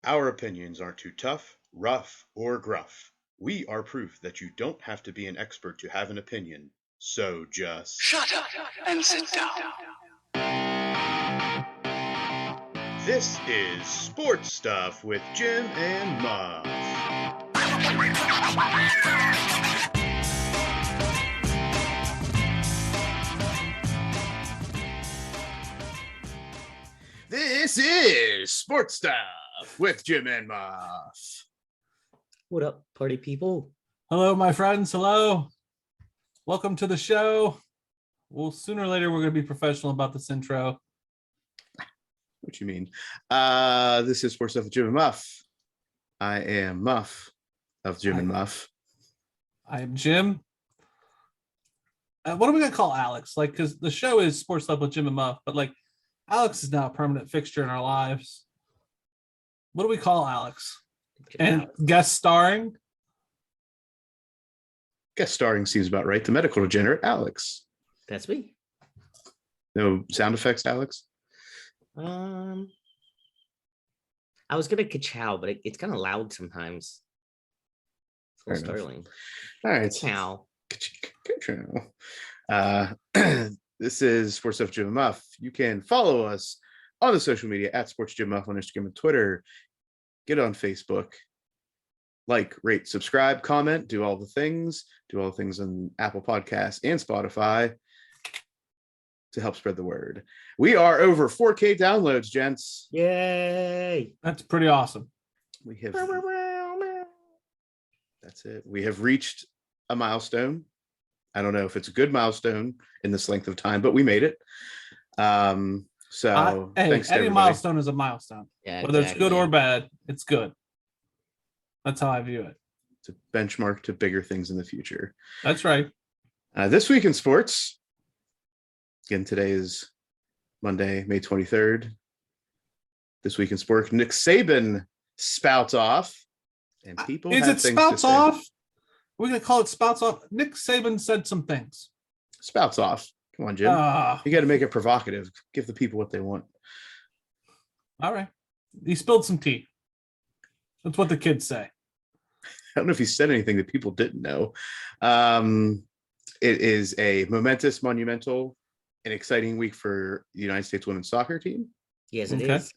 Our opinions aren't too tough, rough, or gruff. We are proof that you don't have to be an expert to have an opinion. So just Shut up and sit down. This is Sports Stuff with Jim and Muff. This is Sports Stuff with Jim and Muff. What up, party people? Hello, my friends. Hello. Welcome to the show. Well, sooner or later, we're going to be professional about this intro. What you mean? This is Sports Stuff with Jim and Muff. I am Muff of Jim and Muff. I am Jim. What are we going to call Alex? Because the show is Sports Stuff with Jim and Muff, but Alex is now a permanent fixture in our lives. What do we call Alex? And guest starring? Guest starring seems about right. The medical degenerate, Alex. That's me. No sound effects, Alex? I was gonna ka-chow, but it's kind of loud sometimes. It's Sterling. All right. Ka-chow. This is Sports Stuff Jim and Muff. You can follow us on the social media at Sports Jim Muff on Instagram and Twitter. Get on Facebook. Like, rate, subscribe, comment, do all the things. Do all the things on Apple Podcasts and Spotify to help spread the word. We are over 4K downloads, gents. Yay! That's pretty awesome. We have. That's it. We have reached a milestone. I don't know if it's a good milestone in this length of time, but we made it. So thanks to any everybody. milestone is a milestone. Yeah, whether it's good or bad, it's good. That's how I view it. It's a benchmark to bigger things in the future. That's right. This week in sports. Again, today is Monday, May 23rd. This week in sports, Nick Saban spouts off. And people is have it things spouts to say. off? We're going to call it spouts off. Nick Saban said some things. Spouts off. Come on, Jim. You got to make it provocative. Give the people what they want. All right. He spilled some tea. That's what the kids say. I don't know if he said anything that people didn't know. It is a momentous, monumental, and exciting week for the United States women's soccer team. Yes, it is.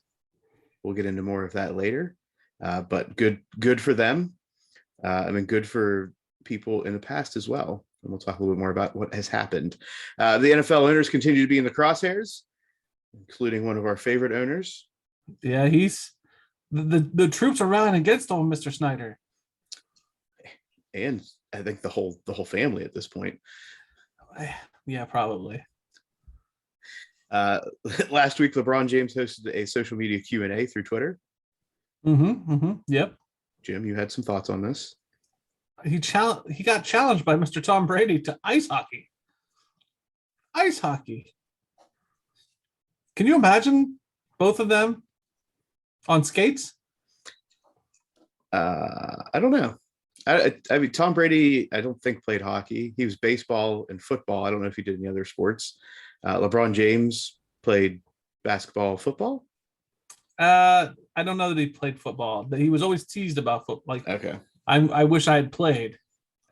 We'll get into more of that later. But good for them. Good for people in the past as well. And we'll talk a little bit more about what has happened. The NFL owners continue to be in the crosshairs, including one of our favorite owners. Yeah, he's the troops are rallying against him, Mr. Snyder. And I think the whole family at this point. Yeah, probably. Last week, LeBron James hosted a social media Q&A through Twitter. Yep. Jim, you had some thoughts on this. He got challenged by Mr. Tom Brady to ice hockey. Ice hockey. Can you imagine both of them on skates? I don't know. I mean, Tom Brady, I don't think played hockey. He was baseball and football. I don't know if he did any other sports. LeBron James played basketball, football. I don't know that he played football. He was always teased about football. Okay. I wish I had played.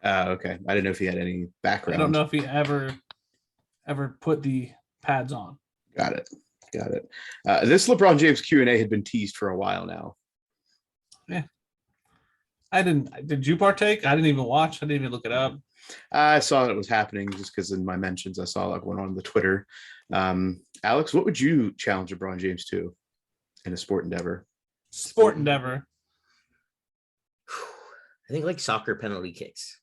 Okay. I didn't know if he had any background. I don't know if he ever put the pads on. Got it. This LeBron James Q&A had been teased for a while now. Yeah. Did you partake? I didn't even watch. I didn't even look it up. I saw that it was happening just because in my mentions I saw one on the Twitter. Alex, what would you challenge LeBron James to in a sport endeavor? I think soccer penalty kicks.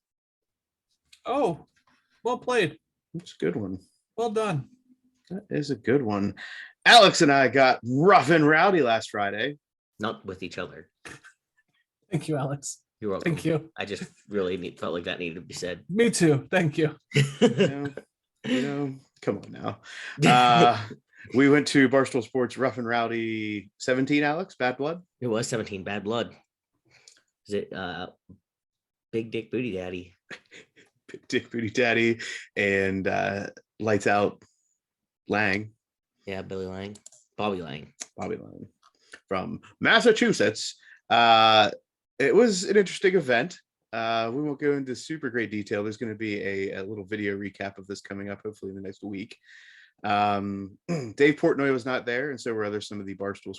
Oh, well played. That's a good one. Well done. That is a good one. Alex and I got rough and rowdy last Friday. Not with each other. Thank you, Alex. You're welcome. Thank you. I just really felt like that needed to be said. Me too. Thank you. You know, come on now. We went to Barstool Sports Rough and Rowdy 17, Alex, Bad Blood. It was 17, Bad Blood. Is it Big Dick Booty Daddy? Big Dick Booty Daddy and Lights Out Lang. Yeah, Bobby Lang. from Massachusetts. It was an interesting event. We won't go into super great detail. There's going to be a little video recap of this coming up, hopefully in the next week. Dave Portnoy was not there, and so were some of the Barstool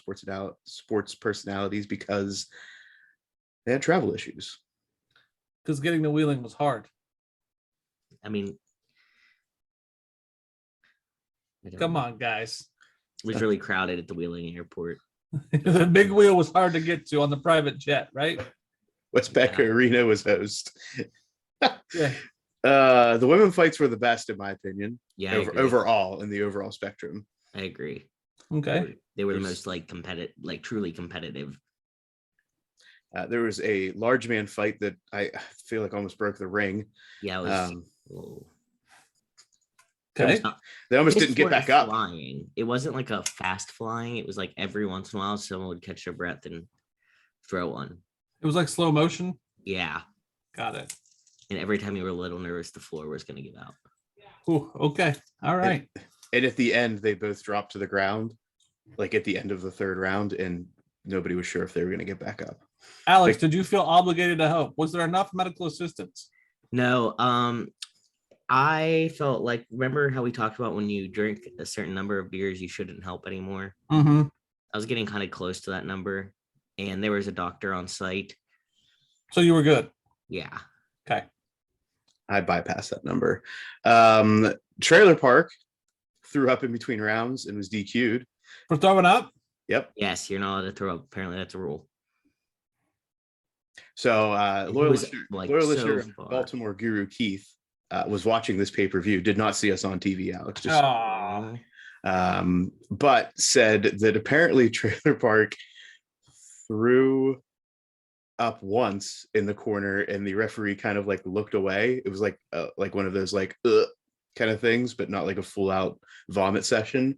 sports personalities because they had travel issues. Because getting to Wheeling was hard. I mean, Come on, guys. It was really crowded at the Wheeling airport. The big wheel was hard to get to on the private jet, right? Westbecker Arena was host. Yeah. The women fights were the best, in my opinion. Yeah, overall in the overall spectrum. I agree. Okay. They were the most competitive, truly competitive. There was a large man fight that I feel like almost broke the ring. Yeah, it was. Okay. They almost didn't get back up. Flying. It wasn't like a fast flying. It was like every once in a while someone would catch their breath and throw one. It was like slow motion. Yeah. Got it. And every time you were a little nervous, the floor was going to give out. Ooh, okay. All right. And at the end, they both dropped to the ground, like at the end of the third round, and nobody was sure if they were going to get back up. Alex, did you feel obligated to help? Was there enough medical assistance? No. I felt like, remember how we talked about when you drink a certain number of beers, you shouldn't help anymore? Mm-hmm. I was getting kind of close to that number, and there was a doctor on site. So you were good. Yeah. Okay. I bypassed that number. Trailer Park threw up in between rounds and was DQ'd. For throwing up? Yep. Yes, you're not allowed to throw up. Apparently, that's a rule. So loyal listener, so far. Baltimore Guru Keith was watching this pay-per-view, did not see us on TV, Alex. But said that apparently Trailer Park threw up once in the corner and the referee kind of like looked away. It was like one of those kind of things, but not like a full out vomit session.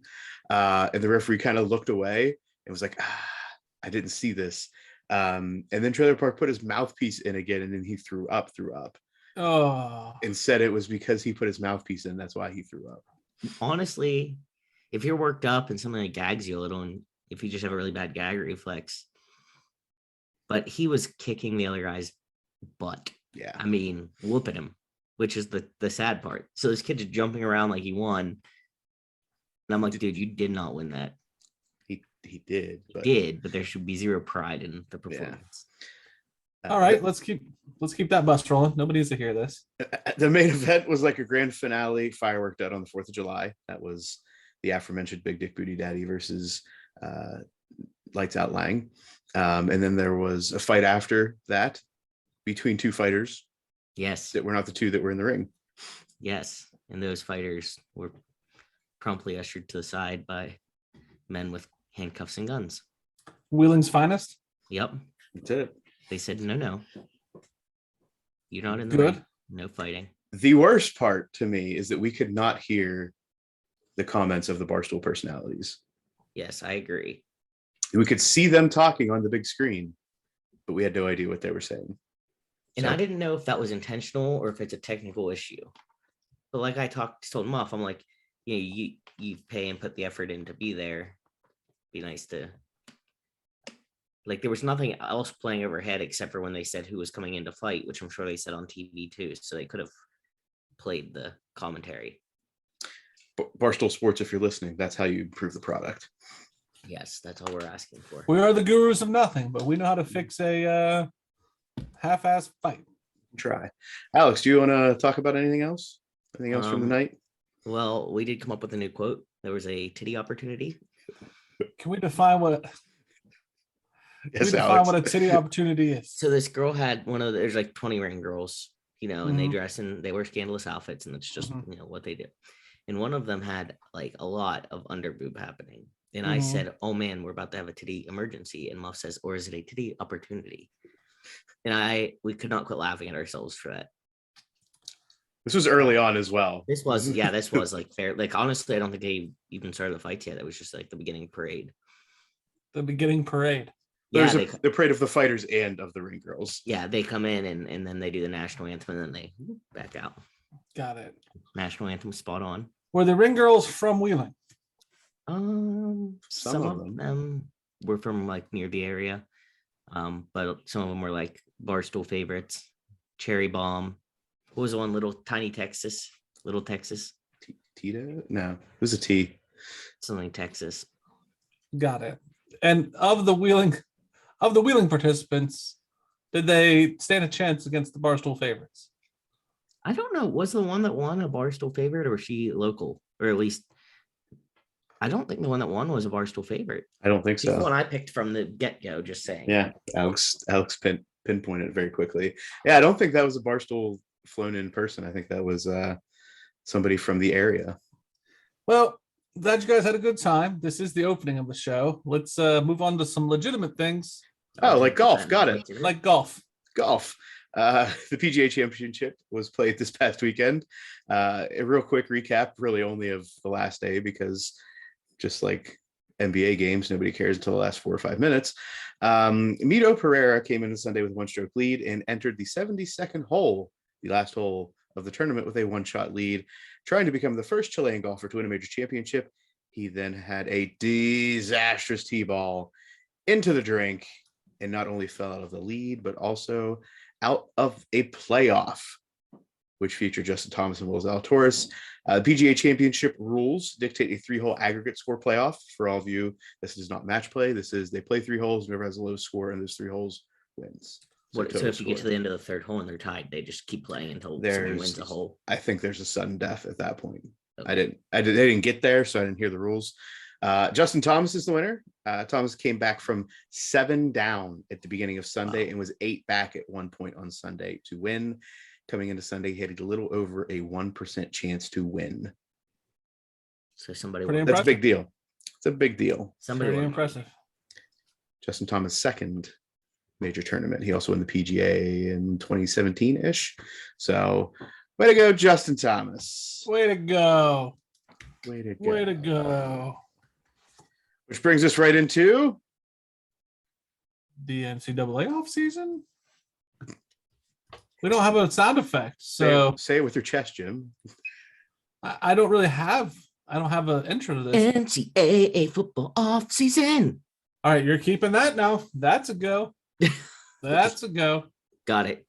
And the referee kind of looked away and was like, I didn't see this. And then Trailer Park put his mouthpiece in again, and then he threw up. Oh. And said it was because he put his mouthpiece in. That's why he threw up. Honestly, if you're worked up and something that gags you a little, and if you just have a really bad gag reflex, but he was kicking the other guy's butt. Yeah. I mean, whooping him, which is the sad part. So this kid just jumping around like he won. And I'm like, dude, you did not win that. He did. But there should be zero pride in the performance. All right, let's keep that bus rolling. Nobody needs to hear this. The main event was like a grand finale firework done on the 4th of July. That was the aforementioned Big Dick Booty Daddy versus Lights Out Lang. And then there was a fight after that between two fighters. Yes. That were not the two that were in the ring. Yes. And those fighters were promptly ushered to the side by men with handcuffs and guns. Wheeling's finest? Yep. That's it. They said, no. You're not in the Good. ring. No fighting. The worst part to me is that we could not hear the comments of the Barstool personalities. Yes, I agree. We could see them talking on the big screen, but we had no idea what they were saying. And I didn't know if that was intentional or if it's a technical issue. But like I told Muff, I'm like, you pay and put the effort in to be there. Be nice to, like, there was nothing else playing overhead except for when they said who was coming in to fight, which I'm sure they said on TV too. So they could have played the commentary. Barstool Sports, if you're listening, that's how you improve the product. Yes, that's all we're asking for. We are the gurus of nothing, but we know how to fix a half-ass fight. Try. Alex, do you want to talk about anything else? Anything else from the night? Well, we did come up with a new quote. There was a titty opportunity. Can we define what what a titty opportunity is? So this girl had there's like 20 ring girls, and they dress and they wear scandalous outfits, and it's just what they do. And one of them had like a lot of underboob happening. And I said, oh man, we're about to have a titty emergency. And Muff says, or is it a titty opportunity? And we could not quit laughing at ourselves for that. This was early on as well. This was like fair. Like, honestly, I don't think they even started the fights yet. It was just like the beginning parade. The beginning parade. There's the parade of the fighters and of the ring girls. Yeah, they come in and then they do the national anthem and then they back out. Got it. National anthem spot on. Were the ring girls from Wheeling? Some of them. were from like near the area. But some of them were like Barstool favorites. Cherry Bomb. What was the one? Little Texas. Tito? No, it was a T. Something Texas. Got it. And of the wheeling participants, did they stand a chance against the Barstool favorites? I don't know. Was the one that won a Barstool favorite, or was she local? Or at least, I don't think the one that won was a Barstool favorite. I don't think She's the so. one I picked from the get-go, just saying. Yeah, Alex pinpointed it very quickly. Yeah, I don't think that was a Barstool flown in person. I think that was somebody from the area. Well, glad you guys had a good time. This is the opening of the show. Let's move on to some legitimate things. Oh, like golf. Got it. Like golf. Golf. The PGA Championship was played this past weekend. A real quick recap, really only of the last day, because just like NBA games, nobody cares until the last 4 or 5 minutes. Mito Pereira came into Sunday with 1-stroke lead and entered the 72nd hole, the last hole of the tournament, with a 1-shot lead, trying to become the first Chilean golfer to win a major championship. He then had a disastrous tee ball into the drink and not only fell out of the lead, but also out of a playoff, which featured Justin Thomas and Will Zalatoris. PGA Championship rules dictate a 3-hole aggregate score playoff. For all of you, this is not match play. This is they play 3 holes. Whoever has the lowest score in those 3 holes wins. So if you get to the end of the 3rd hole and they're tied, they just keep playing until someone wins a hole. I think there's a sudden death at that point. Okay. They didn't get there, so I didn't hear the rules. Justin Thomas is the winner. Thomas came back from 7 down at the beginning of Sunday and was 8 back at one point on Sunday to win. Coming into Sunday, he had a little over a 1% chance to win. So somebody Pretty won. That's a big deal. It's a big deal. Somebody Pretty won. impressive. Justin Thomas' second major tournament. He also won the PGA in 2017-ish. So way to go, Justin Thomas. Way to go. Way to go. Way to go. Which brings us right into The NCAA offseason. We don't have a sound effect, so say it with your chest, Jim. I don't really have. I don't have an intro to this. NCAA football off season. All right, you're keeping that now. That's a go. That's a go. Got it.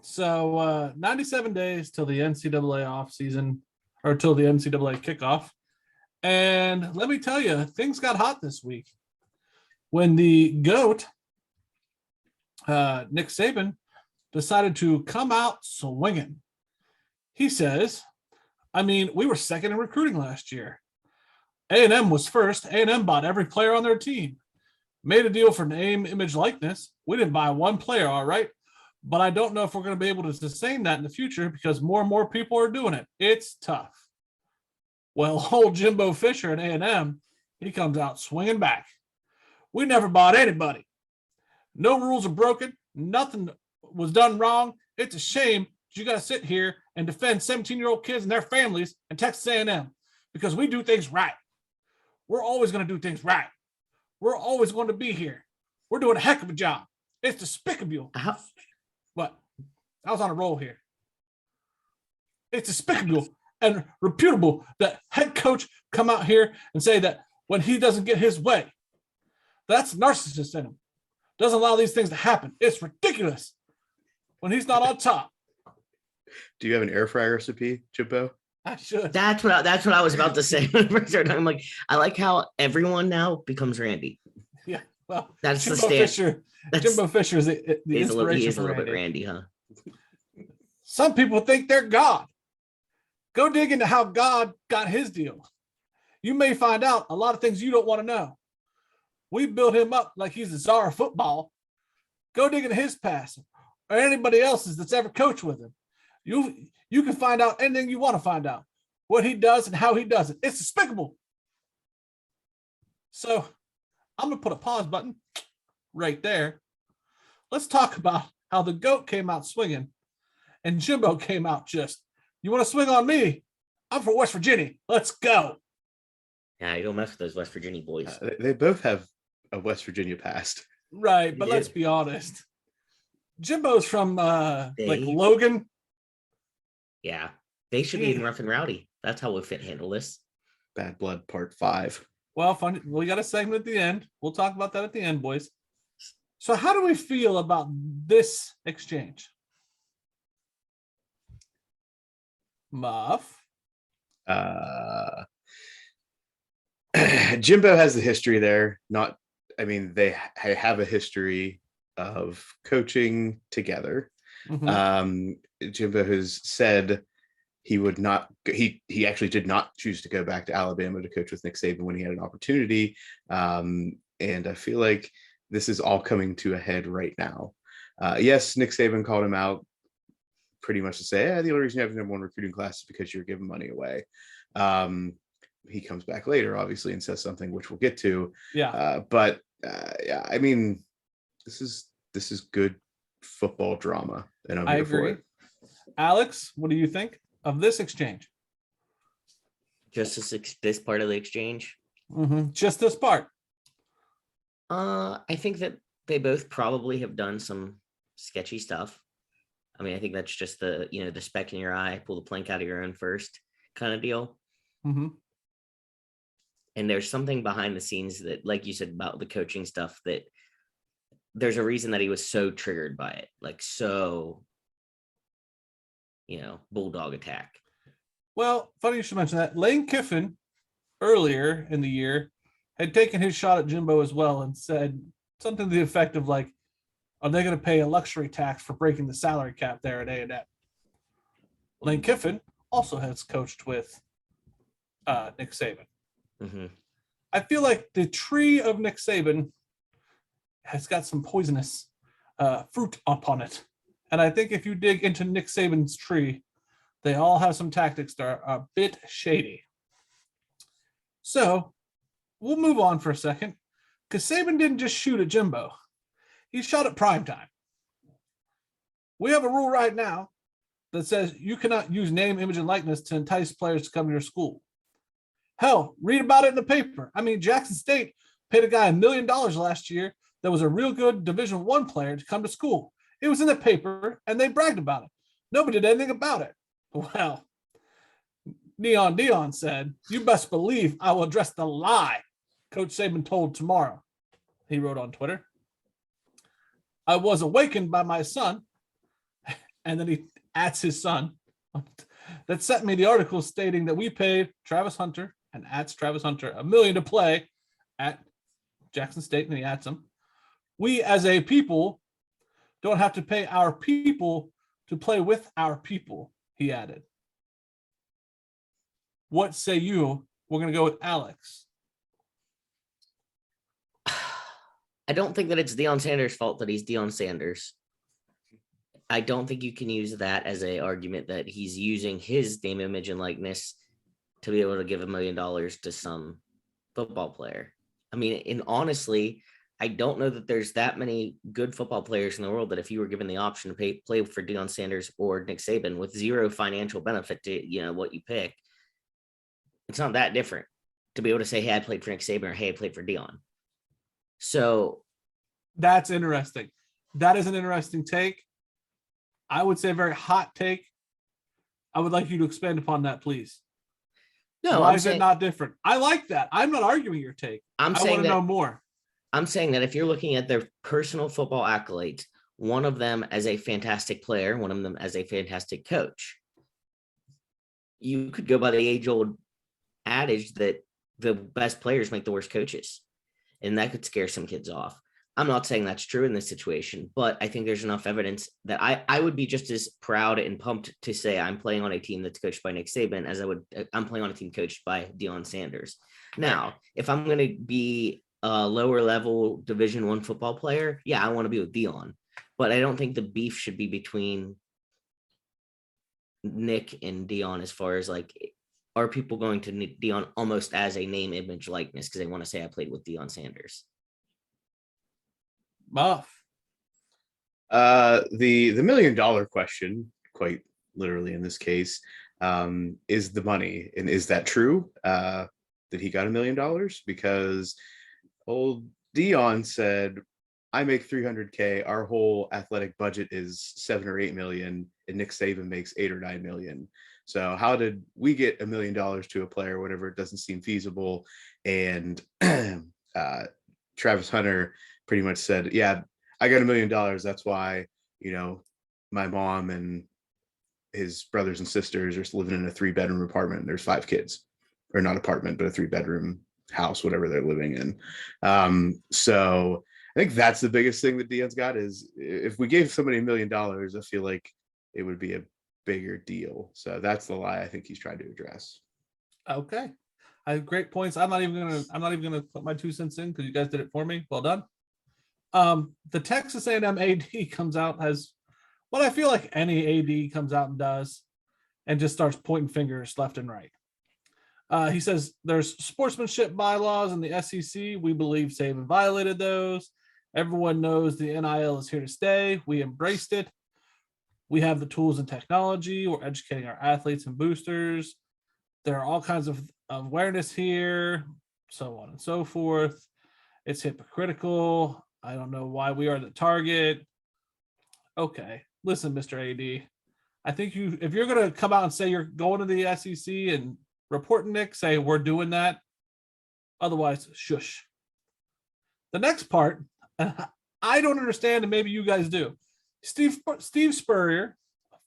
So 97 days till the NCAA off season, or till the NCAA kickoff. And let me tell you, things got hot this week when the GOAT, Nick Saban, decided to come out swinging. He says, I mean, we were second in recruiting last year. A&M was first. A&M bought every player on their team. Made a deal for name, image, likeness. We didn't buy one player, all right? But I don't know if we're going to be able to sustain that in the future because more and more people are doing it. It's tough. Well, old Jimbo Fisher at A&M, he comes out swinging back. We never bought anybody. No rules are broken. Nothing was done wrong. It's a shame you got to sit here and defend 17-year-old kids and their families in Texas A&M because we do things right. We're always going to do things right. We're always going to be here. We're doing a heck of a job. It's despicable. What? I was on a roll here. It's despicable and reputable that head coach come out here and say that when he doesn't get his way, that's narcissist in him. Doesn't allow these things to happen. It's ridiculous when he's not on top. Do you have an air fryer recipe, Jimbo? I should. That's what I was about to say. I'm like, I like how everyone now becomes Randy. Yeah. Well, That's Jimbo the stance. Fisher. That's- Jimbo Fisher is the He is a inspiration little for bit Randy. Randy, huh? Some people think they're God. Go dig into how God got his deal. You may find out a lot of things you don't want to know. We built him up like he's the czar of football. Go dig into his past or anybody else's that's ever coached with him. You can find out anything you want to find out. What he does and how he does it. It's despicable. So I'm going to put a pause button right there. Let's talk about how the GOAT came out swinging and Jimbo came out just, you want to swing on me? I'm from West Virginia. Let's go. Yeah, you don't mess with those West Virginia boys. They both have a West Virginia past. Right, but Yeah. let's be honest. Jimbo's from like They- Logan. Yeah, they should be in Rough and Rowdy. That's how we fit handle this. Bad Blood Part 5. Well, fun. We got a segment at the end. We'll talk about that at the end, boys. So, how do we feel about this exchange? Muff. Jimbo has the history there. They have a history of coaching together. Mhm. Jimbo has said he would not. He actually did not choose to go back to Alabama to coach with Nick Saban when he had an opportunity. And I feel like this is all coming to a head right now. Yes, Nick Saban called him out pretty much to say, the only reason you have the number one recruiting class is because you're giving money away. He comes back later, obviously, and says something which we'll get to. Yeah. Yeah, I mean, this is good football drama, and I'm I here for agree. it. Alex, what do you think of this exchange? Just this part of the exchange. Just this part. I think that they both probably have done some sketchy stuff. I mean, I think that's just the speck in your eye, pull the plank out of your own first kind of deal. Mm-hmm. And there's something behind the scenes that, like you said, about the coaching stuff, that there's a reason that he was so triggered by it, like so, bulldog attack. Well, funny you should mention that. Lane Kiffin, earlier in the year, had taken his shot at Jimbo as well and said something to the effect of like, are they going to pay a luxury tax for breaking the salary cap there at A&M? Lane Kiffin also has coached with Nick Saban. Mm-hmm. I feel like the tree of Nick Saban has got some poisonous fruit upon it. And I think if you dig into Nick Saban's tree, they all have some tactics that are a bit shady. So we'll move on for a second, because Saban didn't just shoot at Jimbo. He shot at primetime. We have a rule right now that says you cannot use name, image, and likeness to entice players to come to your school. Hell, read about it in the paper. I mean, Jackson State paid a guy $1 million last year that was a real good Division I player to come to school. It was in the paper, and they bragged about it. Nobody did anything about it. Well, Neon Dion said, "You best believe I will address the lie Coach Saban told tomorrow." He wrote on Twitter, "I was awakened by my son," and then he adds his son, "that sent me the article stating that we paid Travis Hunter," and adds Travis Hunter, $1 million to play at Jackson State, and he adds him. "We as a people don't have to pay our people to play with our people," he added. What say you? We're going to go with Alex. I don't think that it's Deion Sanders' fault that he's Deion Sanders. I don't think you can use that as an argument that he's using his name, image, and likeness to be able to give $1 million to some football player. I mean, and honestly, I don't know that there's that many good football players in the world that if you were given the option to play for Deion Sanders or Nick Saban with zero financial benefit to what you pick, it's not that different to be able to say, "Hey, I played for Nick Saban," or "Hey, I played for Deion." So that's interesting. That is an interesting take. I would say a very hot take. I would like you to expand upon that, please. no, Why is it not different? I like that. I'm not arguing your take. I want to know more. I'm saying that if you're looking at their personal football accolades, one of them as a fantastic player, one of them as a fantastic coach, you could go by the age-old adage that the best players make the worst coaches, and that could scare some kids off. I'm not saying that's true in this situation, but I think there's enough evidence that I would be just as proud and pumped to say I'm playing on a team that's coached by Nick Saban as I'm playing on a team coached by Deion Sanders. Now, if I'm going to be a lower level Division I football player, yeah, I want to be with Deion, but I don't think the beef should be between Nick and Deion as far as like, are people going to Deion almost as a name, image, likeness because they want to say I played with Deion Sanders? Muff. The $1 million question, quite literally in this case, is the money, and is that true? That he got $1 million? Because old Dion said, "I make $300K. Our whole athletic budget is $7 or $8 million, and Nick Saban makes $8 or $9 million." So how did we get $1 million to a player, whatever? It doesn't seem feasible. And Travis Hunter pretty much said, yeah, I got $1 million. That's why, my mom and his brothers and sisters are living in a 3-bedroom apartment. There's 5 kids, or not apartment, but a 3-bedroom house, whatever they're living in. So I think that's the biggest thing that Deion's got is if we gave somebody $1 million, I feel like it would be a bigger deal. So that's the lie I think he's trying to address. Okay. I have great points. I'm not even gonna put my 2 cents in because you guys did it for me. Well done. The Texas A&M AD comes out, has what I feel like any AD comes out and does, and just starts pointing fingers left and right. He says there's sportsmanship bylaws in the SEC. We believe Saban violated those. Everyone knows the NIL is here to stay. We embraced it. We have the tools and technology. We're educating our athletes and boosters. There are all kinds of awareness here, so on and so forth. It's hypocritical. I don't know why we are the target. Okay, listen, Mr. AD. I think if you're going to come out and say you're going to the SEC and report Nick, say we're doing that. Otherwise, shush. The next part, I don't understand, and maybe you guys do. Steve Spurrier,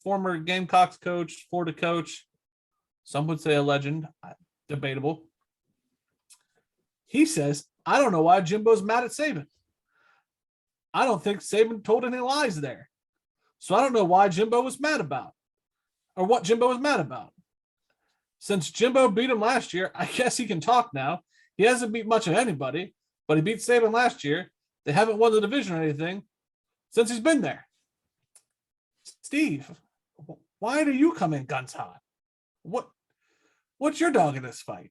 former Gamecocks coach, Florida coach, some would say a legend, debatable. He says, I don't know why Jimbo's mad at Saban. I don't think Saban told any lies there. So I don't know why Jimbo was mad about, or what Jimbo was mad about. Since Jimbo beat him last year, I guess he can talk now. He hasn't beat much of anybody, but he beat Saban last year. They haven't won the division or anything since he's been there. Steve, why do you come in guns hot? What's your dog in this fight?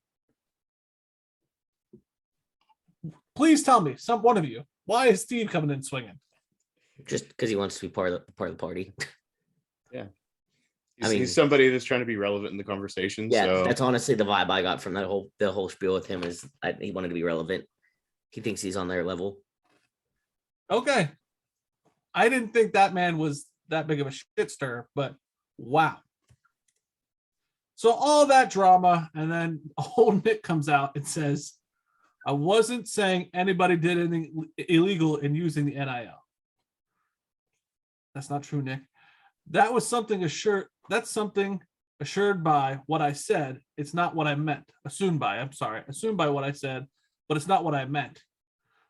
Please tell me, one of you, why is Steve coming in swinging? Just because he wants to be part of the party. Yeah. I mean, he's somebody that's trying to be relevant in the conversation. Yeah, so. that's honestly the vibe I got from the whole spiel with him is he wanted to be relevant. He thinks he's on their level. Okay. I didn't think that man was that big of a shit stir, but wow. So all that drama, and then old Nick comes out and says, I wasn't saying anybody did anything illegal in using the NIL. That's not true, Nick. That was something assured. That's something assured by what I said. It's not what I meant. Assumed by what I said, but it's not what I meant.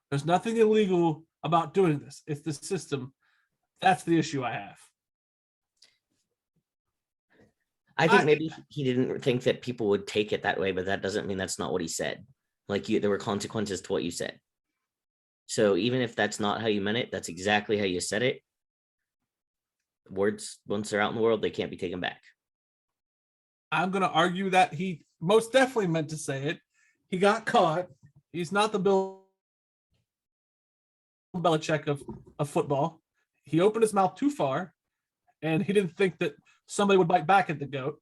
There's nothing illegal about doing this. It's the system. That's the issue I have. I think maybe he didn't think that people would take it that way, but that doesn't mean that's not what he said. There were consequences to what you said. So even if that's not how you meant it, that's exactly how you said it. Words, once they're out in the world, they can't be taken back. I'm going to argue that he most definitely meant to say it. He got caught. He's not the Bill Belichick of football. He opened his mouth too far, and he didn't think that somebody would bite back at the goat.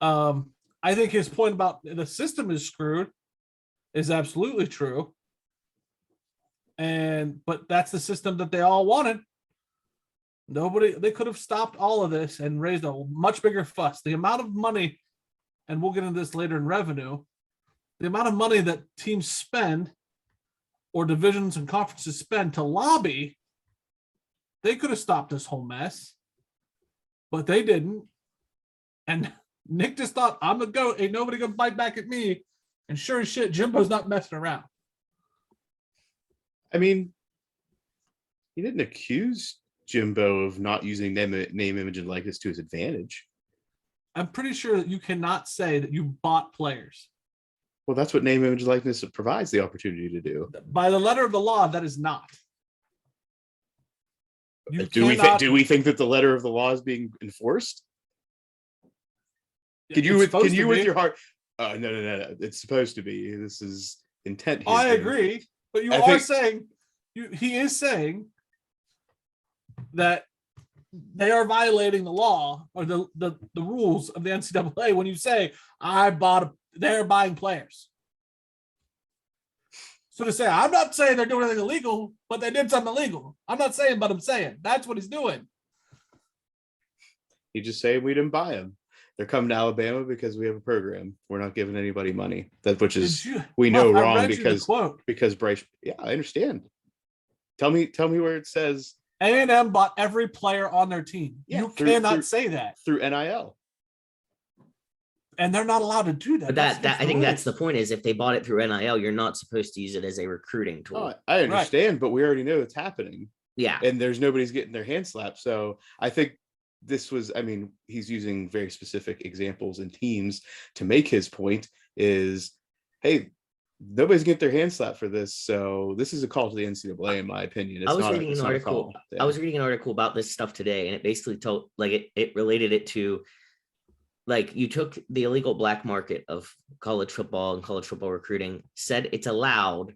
I think his point about the system is screwed is absolutely true. But that's the system that they all wanted. They could have stopped all of this and raised a much bigger fuss. The amount of money, and we'll get into this later in revenue, the amount of money that teams spend or divisions and conferences spend to lobby, they could have stopped this whole mess, but they didn't. And Nick just thought, I'm the GOAT. Ain't nobody gonna bite back at me. And sure as shit, Jimbo's not messing around. I mean, he didn't accuse Jimbo of not using name, image, and likeness to his advantage. I'm pretty sure that you cannot say that you bought players. Well, that's what name, image, and likeness provides the opportunity to do. By the letter of the law, that is not. Do we think that the letter of the law is being enforced? Can you with your heart? No. It's supposed to be. This is intent here. I agree, but he is saying that they are violating the law or the rules of the NCAA when you say they're buying players. So to say, I'm not saying they're doing anything illegal, but they did something illegal. I'm not saying, but I'm saying that's what he's doing. He just saying we didn't buy him. They're coming to Alabama because we have a program. We're not giving anybody money. Which is we Muff, know I wrong read you the quote. because Bryce. Yeah, I understand. Tell me where it says A&M bought every player on their team. Yeah, you cannot say that. through NIL. And they're not allowed to do that. But I think that's the point, is if they bought it through NIL, you're not supposed to use it as a recruiting tool. Oh, I understand, but we already know it's happening. Yeah. And there's nobody's getting their hand slapped. So I think this was, I mean, he's using very specific examples and teams to make his point is, hey, nobody's getting their hand slapped for this. So this is a call to the NCAA, in my opinion. I was reading an article about this stuff today, and it basically told, like, it related it to, like, you took the illegal black market of college football and college football recruiting, said it's allowed,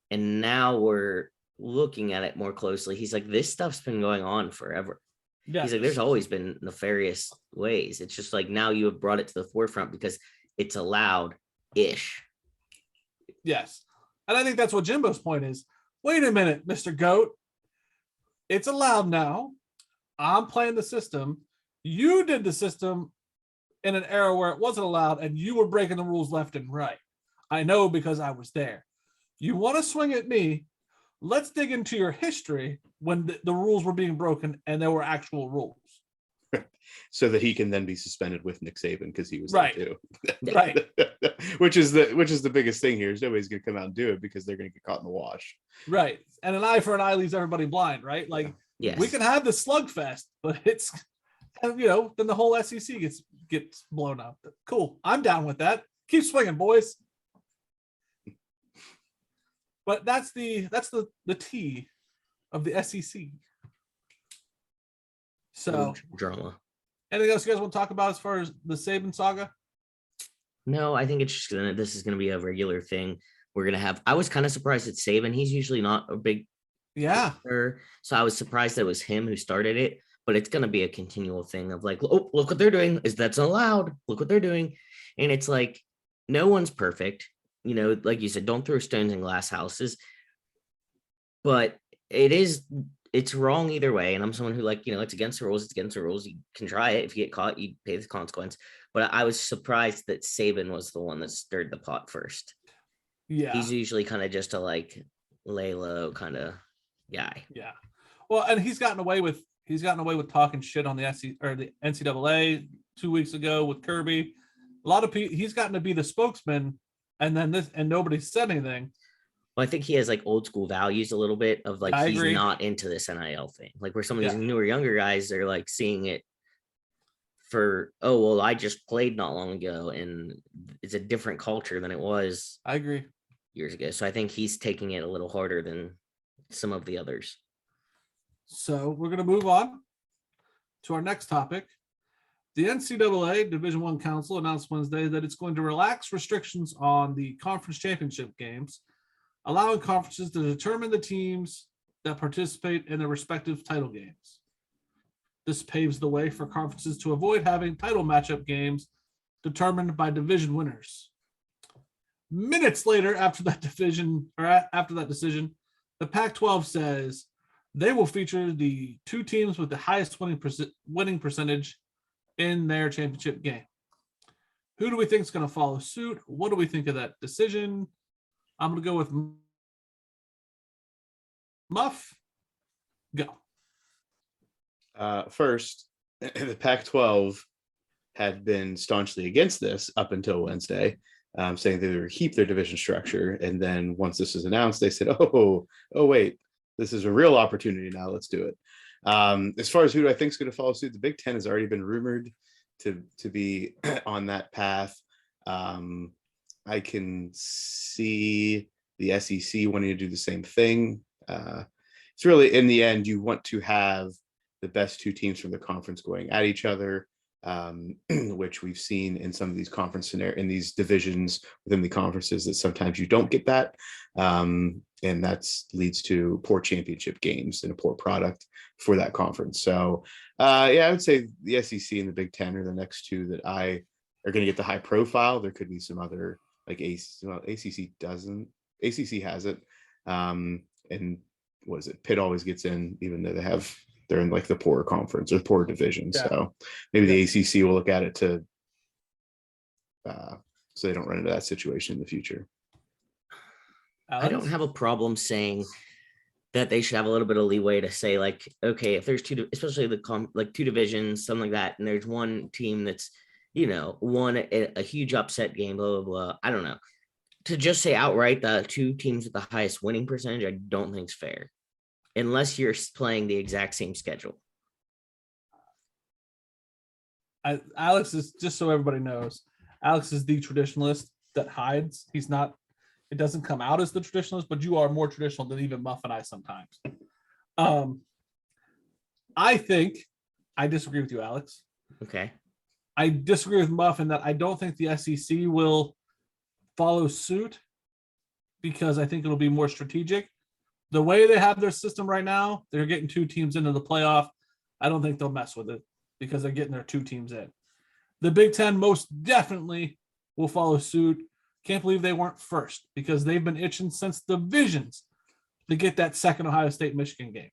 and now we're looking at it more closely. He's like, this stuff's been going on forever. Yeah. He's like, there's always been nefarious ways. It's just like now you have brought it to the forefront because it's allowed-ish. Yes. And I think that's what Jimbo's point is. Wait a minute, Mr. Goat. It's allowed now. I'm playing the system. You did the system in an era where it wasn't allowed, and you were breaking the rules left and right. I know because I was there. You want to swing at me? Let's dig into your history when the rules were being broken and there were actual rules. So that he can then be suspended with Nick Saban because he was right there too. Right. which is the biggest thing here is nobody's going to come out and do it because they're going to get caught in the wash. Right. And an eye for an eye leaves everybody blind, right? Like, yes. We can have the slugfest, but it's, you know, then the whole SEC gets blown up. Cool. I'm down with that. Keep swinging, boys. But that's the T of the SEC. So drama. Anything else you guys want to talk about as far as the Saban saga? No, I think it's just this is gonna be a regular thing. We're gonna have. I was kind of surprised at Saban. He's usually not a big player, so I was surprised that it was him who started it. But it's gonna be a continual thing of like, oh, look what they're doing. That's allowed. Look what they're doing, and it's like no one's perfect. You know, like you said, don't throw stones in glass houses. But it's wrong either way. And I'm someone who, like, you know, it's against the rules. It's against the rules. You can try it. If you get caught, you pay the consequence. But I was surprised that Saban was the one that stirred the pot first. Yeah. He's usually kind of just a like lay low kind of guy. Yeah. Well, and he's gotten away with talking shit on the SEC or the NCAA 2 weeks ago with Kirby. A lot of people, he's gotten to be the spokesman, and then nobody said anything. Well, I think he has like old school values a little bit of like, he's not into this NIL thing. Like where some of these newer, younger guys are like seeing it for, oh, well, I just played not long ago and it's a different culture than it was. I agree. Years ago. So I think he's taking it a little harder than some of the others. So we're going to move on to our next topic. The NCAA Division I Council announced Wednesday that it's going to relax restrictions on the conference championship games, allowing conferences to determine the teams that participate in their respective title games. This paves the way for conferences to avoid having title matchup games determined by division winners. Minutes later, after that decision, the Pac-12 says they will feature the two teams with the highest winning percentage in their championship game. Who do we think is going to follow suit? What do we think of that decision? I'm going to go with Muff. Go. First, the Pac-12 had been staunchly against this up until Wednesday, saying they would keep their division structure. And then once this was announced, they said, oh, wait, this is a real opportunity now. Let's do it. As far as who do I think is going to follow suit, the Big Ten has already been rumored to be on that path. I can see the SEC wanting to do the same thing. It's really, in the end, you want to have the best two teams from the conference going at each other, which we've seen in some of these in these divisions within the conferences that sometimes you don't get that. And that leads to poor championship games and a poor product for that conference. So, I would say the SEC and the Big Ten are the next two that are going to get the high profile. There could be some other like ACC doesn't. ACC has it. And what is it? Pitt always gets in, even though they have they're in like the poor conference or poor division. Yeah. So maybe the ACC will look at it to so they don't run into that situation in the future. I don't Alex? have a problem saying that they should have a little bit of leeway to say, like, okay, if there's especially like two divisions, something like that, and there's one team that's, won a huge upset game, blah, blah, blah. I don't know. To just say outright the two teams with the highest winning percentage, I don't think is fair, unless you're playing the exact same schedule. Alex is, just so everybody knows, Alex is the traditionalist that hides. He's not, it doesn't come out as the traditionalist, but you are more traditional than even Muff and I sometimes. I think I disagree with you, Alex. Okay. I disagree with Muff in that I don't think the SEC will follow suit because I think it'll be more strategic. The way they have their system right now, they're getting two teams into the playoff. I don't think they'll mess with it because they're getting their two teams in. The Big Ten most definitely will follow suit. Can't believe they weren't first because they've been itching since divisions to get that second Ohio State-Michigan game.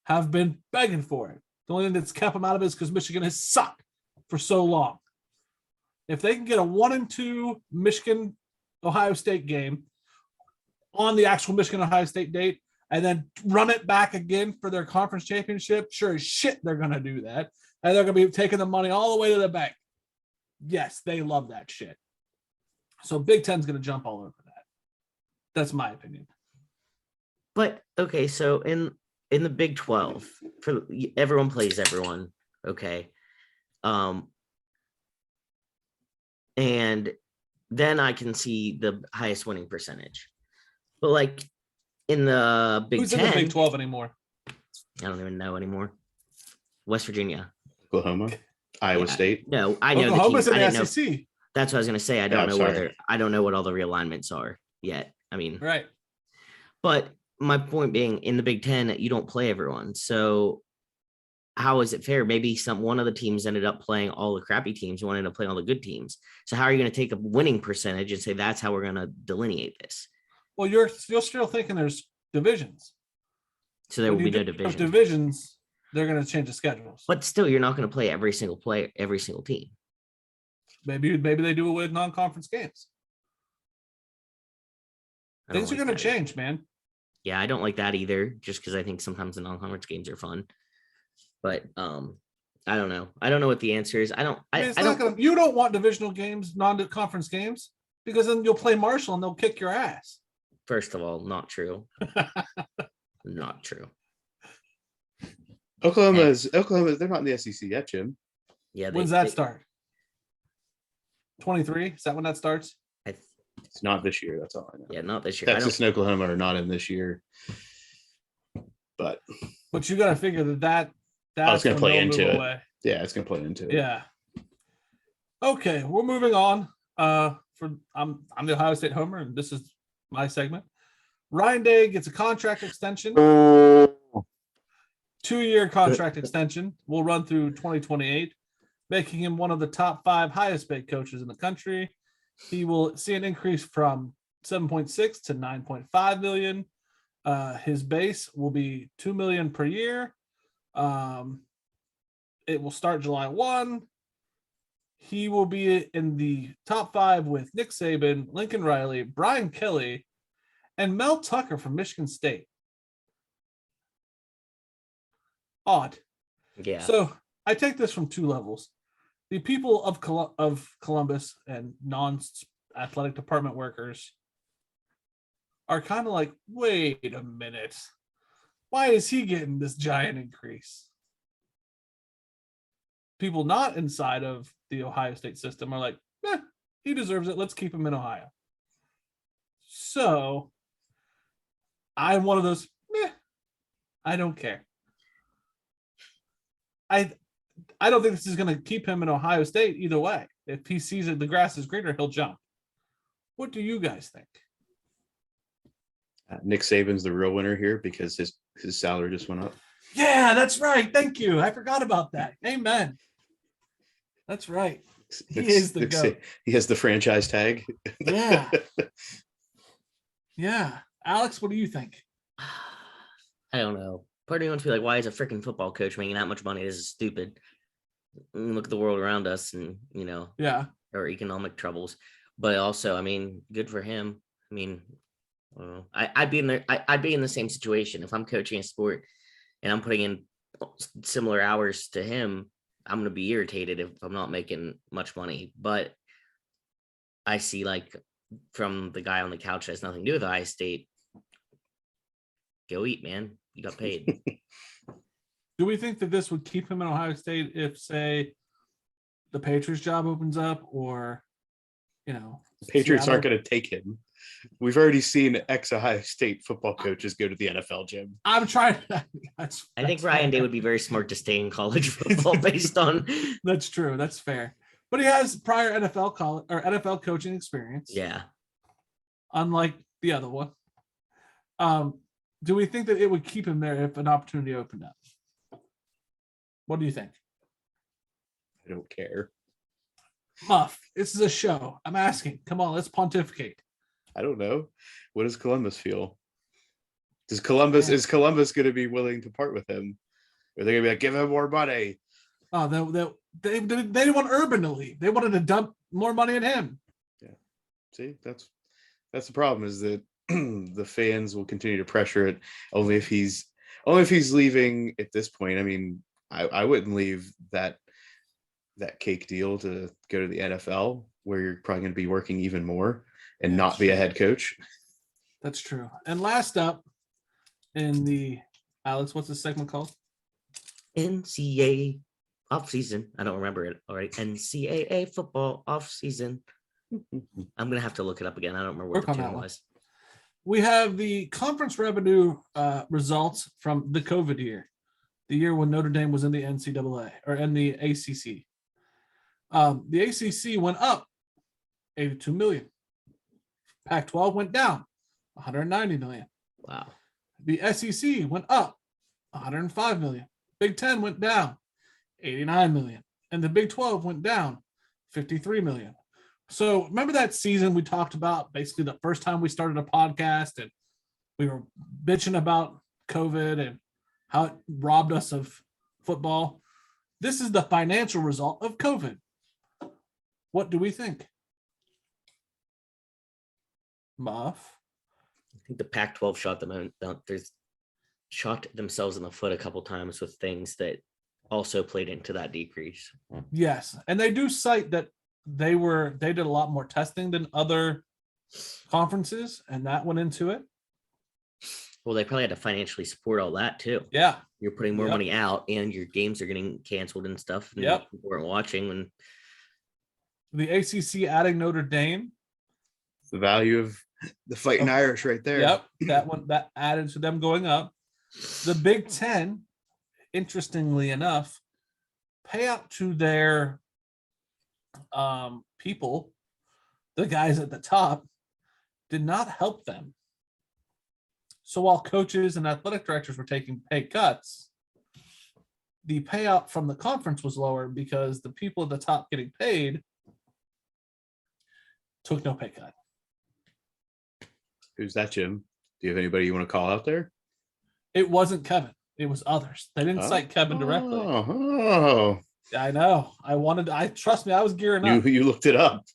Have been begging for it. The only thing that's kept them out of it is because Michigan has sucked for so long. If they can get a 1-2 Michigan-Ohio State game on the actual Michigan-Ohio State date and then run it back again for their conference championship, sure as shit they're going to do that. And they're going to be taking the money all the way to the bank. Yes, they love that shit. So Big Ten's going to jump all over that. That's my opinion. But okay, so in the Big 12, for everyone plays everyone, okay. And then I can see the highest winning percentage. But like in the Big Who's 10, in the Big 12 anymore? I don't even know anymore. West Virginia. Oklahoma, Iowa State. No, I know Oklahoma's the teams. I in didn't the know. SEC. That's what I was going to say. I Yeah, don't I'm know sorry. I don't know what all the realignments are yet. I mean, Right. but my point being, in the Big Ten, you don't play everyone. So how is it fair? Maybe one of the teams ended up playing all the crappy teams, one ended up playing all the good teams. So how are you going to take a winning percentage and say that's how we're going to delineate this? Well, you're still thinking there's divisions. So there When will be you no do division. divisions, they're going to change the schedules. But still, you're not going to play every single team. Maybe they do it with non-conference games. I don't Things are like going to that either. change, man. Yeah, I don't like that either, just because I think sometimes the non-conference games are fun. But I don't know. I don't know what the answer is. I don't. You don't want divisional games, non-conference games, because then you'll play Marshall and they'll kick your ass. First of all, not true. Not true. Oklahoma. They're not in the SEC yet, Jim. Yeah. When's that start? 23? Is that when that starts? It's not this year. That's all I know. Yeah, not this year. Texas and Oklahoma are not in this year. But you got to figure that's it's going to play into it. away. Yeah, it's going to play into it. Yeah. Okay, we're moving on. I'm the Ohio State homer, and this is my segment. Ryan Day gets a contract extension. 2-year contract extension will run through 2028, making him one of the top 5 highest paid coaches in the country. He will see an increase from 7.6 to 9.5 million. His base will be $2 million per year. It will start July 1. He will be in the top 5 with Nick Saban, Lincoln Riley, Brian Kelly, and Mel Tucker from Michigan State. Odd. Yeah. So I take this from 2 levels. The people of Columbus and non-athletic department workers are kind of like, wait a minute. Why is he getting this giant increase? People not inside of the Ohio State system are like, he deserves it. Let's keep him in Ohio. So I'm one of those, I don't care. I don't think this is going to keep him in Ohio State either way. If he sees that the grass is greener, he'll jump. What do you guys think? Nick Saban's the real winner here because his salary just went up. Yeah, that's right. Thank you. I forgot about that. Amen. That's right. He is the GOAT. He has the franchise tag. Yeah. Yeah. Alex, what do you think? I don't know. Part of me wants to be like, why is a freaking football coach making that much money? This is stupid. Look at the world around us, and Yeah. our economic troubles. But also, I mean, good for him. I mean, I'd be in there. I'd be in the same situation if I'm coaching a sport and I'm putting in similar hours to him. I'm going to be irritated if I'm not making much money. But I see, like, from the guy on the couch that has nothing to do with Ohio State, go eat, man. You got paid. Do we think that this would keep him in Ohio State if, say, the Patriots job opens up, or, The Patriots Seattle? aren't going to take him. We've already seen ex-Ohio State football coaches go to the NFL, Jim. I'm trying. I think Ryan Day would be very smart to stay in college football based on. That's true. That's fair. But he has prior NFL coaching experience. Yeah. Unlike the other one. Do we think that it would keep him there if an opportunity opened up? What do you think? I don't care. Muff, this is a show. I'm asking. Come on, let's pontificate. I don't know. What does Columbus feel? Is Columbus going to be willing to part with him? Or are they going to be like, give him more money? Oh, they didn't want Urban to leave. They wanted to dump more money at him. Yeah. See, that's the problem, is that the fans will continue to pressure it only if he's leaving at this point. I mean, I wouldn't leave that cake deal to go to the NFL, where you're probably going to be working even more and not be a head coach. That's true. And last up in the Alex, what's this segment called? NCAA off season. I don't remember it. All right. NCAA football off season. I'm gonna have to look it up again. I don't remember what the term was. We have the conference revenue results from the COVID year, the year when Notre Dame was in the NCAA or in the ACC. The ACC went up 82 million. Pac-12 went down 190 million. Wow. The SEC went up 105 million. Big 10 went down 89 million. And the Big 12 went down 53 million. So remember that season we talked about, basically the first time we started a podcast, and we were bitching about COVID and how it robbed us of football? This is the financial result of COVID. What do we think? Muff? I think the Pac-12 shot themselves in the foot a couple times with things that also played into that decrease. Yes, and they do cite that they did a lot more testing than other conferences, and that went into it. Well, they probably had to financially support all that too. Yeah, You're putting more money out, and your games are getting canceled and stuff. And Yep. people weren't watching when the ACC adding Notre Dame. The value of the Fighting Irish right there. Yep, that added to them going up. The Big 10, interestingly enough, pay out to their people, the guys at the top, did not help them. So while coaches and athletic directors were taking pay cuts, the payout from the conference was lower because the people at the top getting paid took no pay cut. Who's that, Jim? Do you have anybody you want to call out there? It wasn't Kevin. It was others. They didn't cite Kevin directly. Oh, I know. Trust me, I was gearing up. you looked it up.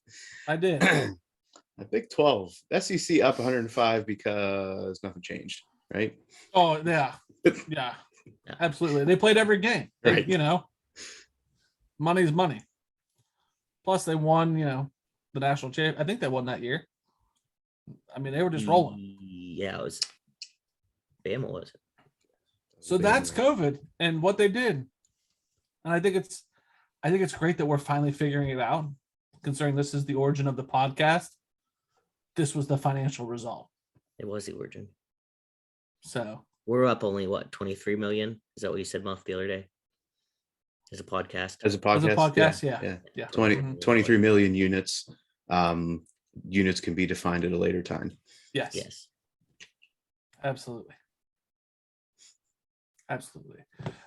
I did. The Big 12, SEC up 105 because nothing changed, right? Oh, yeah. Yeah, absolutely. They played every game. Right. Money's money. Plus, they won, the national champ. I think they won that year. I mean, they were just rolling. Yeah, it was Bama, was it? So that's COVID and what they did. And I think it's great that we're finally figuring it out, considering this is the origin of the podcast. This was the financial result. It was the origin. So We're up only 23 million. Is that what you said, Muff, the other day? As a podcast. As a podcast, yeah. 23 million units. Units can be defined at a later time. Yes. Absolutely.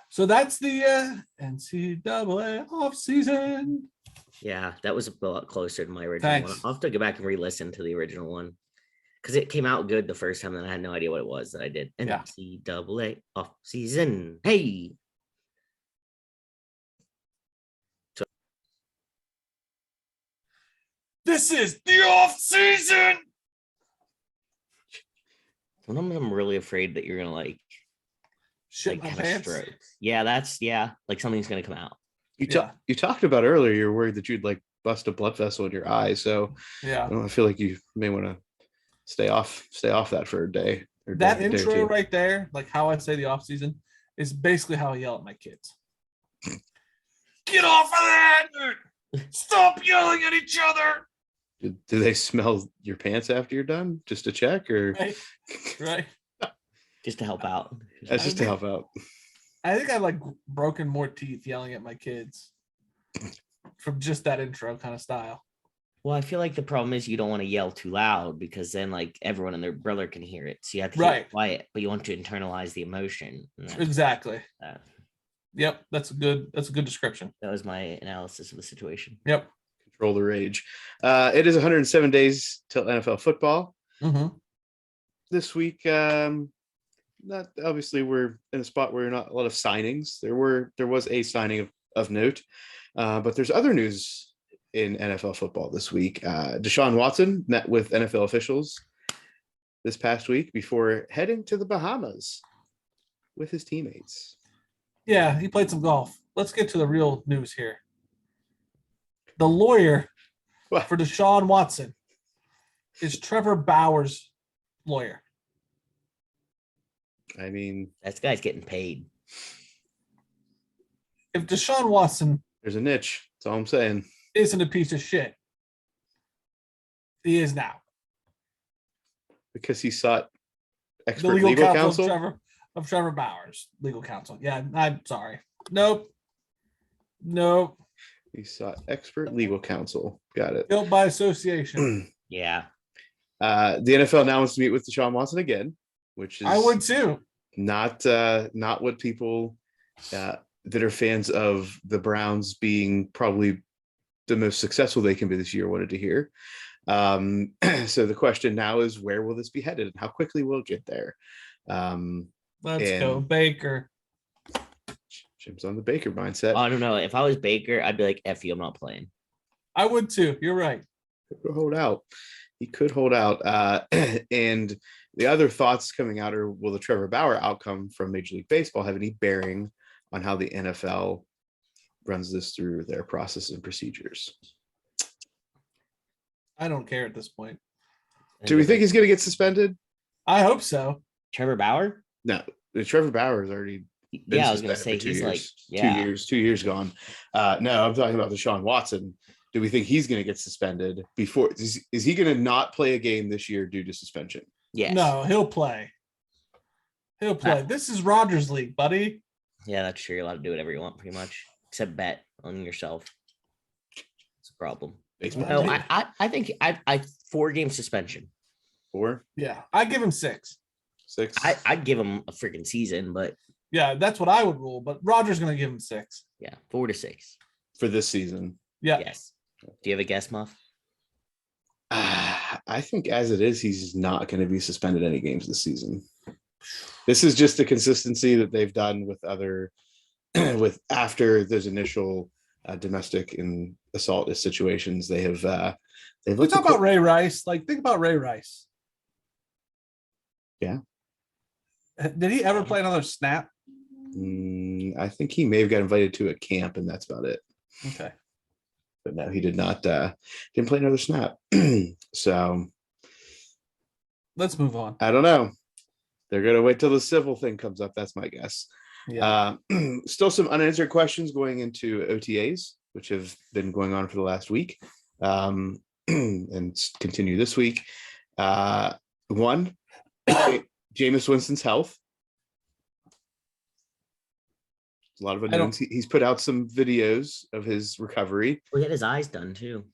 So that's the NCAA off season. Yeah, that was a lot closer to my original one. I'll have to go back and re-listen to the original one. because it came out good the first time, and I had no idea what it was that I did. Yeah. NCAA off season. Hey. This is the off season. Sometimes I'm really afraid that you're gonna like Shit my have a pants. stroke. Yeah, like something's gonna come out. You talked about earlier, you're worried that you'd like bust a blood vessel in your eye. So Yeah. I feel like you may want to stay off that for a day. Or That day or intro two. right there, like how I say the off season, is basically how I yell at my kids. Get off of that! Stop yelling at each other! Do they smell your pants after you're done, just to check, or Right. Just to help out. That's just to help out. I think I've like broken more teeth yelling at my kids from just that intro kind of style. Well, I feel like the problem is you don't want to yell too loud because then like everyone and their brother can hear it. So you have to keep Right. it quiet, but you want to internalize the emotion. And Exactly. that Yep. That's a good description. was my analysis of the situation. Yep. Control the rage. It is 107 days till NFL football. Mm-hmm. This week, not obviously we're in a spot where not a lot of signings. There was a signing of note, but there's other news in NFL football this week. Deshaun Watson met with NFL officials this past week before heading to the Bahamas with his teammates. Yeah, he played some golf. Let's get to the real news here. The lawyer What? for Deshaun Watson is Trevor Bauer's lawyer. I mean, That guy's getting paid. If Deshaun Watson there's a niche. That's all I'm saying. isn't a piece of shit, he is now. Because he sought The expert legal, legal counsel, counsel. of Trevor Bauer's legal counsel. Yeah, I'm sorry. Nope. He sought expert legal counsel. Got it. Guilt by association. Yeah. The NFL now wants to meet with Deshaun Watson again, which is I would too. not what people that are fans of the Browns being probably the most successful they can be this year wanted to hear. So the question now is, where will this be headed and how quickly will it get there? Let's go, Baker. Jim's on the Baker mindset. I don't know. If I was Baker, I'd be like, F you, I'm not playing. I would too. You're right. He could hold out. And the other thoughts coming out are, will the Trevor Bauer outcome from Major League Baseball have any bearing on how the NFL runs this through their process and procedures? I don't care at this point. Do we think he's going to get suspended? I hope so. Trevor Bauer? No, Trevor Bauer is already been Yeah, I was gonna say suspended for he's like, 2 years gone. No, I'm talking about Deshaun Watson. Do we think he's going to get suspended before? Is he going to not play a game this year due to suspension? Yes. No, he'll play. He'll play. This is Rogers League, buddy. Yeah, that's true. You're allowed to do whatever you want, pretty much, except bet on yourself. It's a problem. Baseball. No, I think I 4-game suspension. 4, Yeah, I give him 6. 6. I'd give him a freaking season, but Yeah, that's what I would rule. But Rogers going to give him 6. yeah, 4 to 6. for this season. Yeah. Yes. Do you have a guess, Muff? I think as it is, he's not going to be suspended any games this season. This is just the consistency that they've done with other, with after those initial domestic and assault situations. They've We looked talk about Ray Rice. Like, think about Ray Rice. Yeah. Did he ever play another snap? I think he may have got invited to a camp, and that's about it. Okay. But no, he did not. Didn't play another snap. So Let's move on. I don't know. They're gonna wait till the civil thing comes up. That's my guess. Yeah. Still some unanswered questions going into OTAs, which have been going on for the last week, and continue this week. One, Jameis Winston's health. A lot of unknowns. He's put out some videos of his recovery. Well, he had his eyes done too.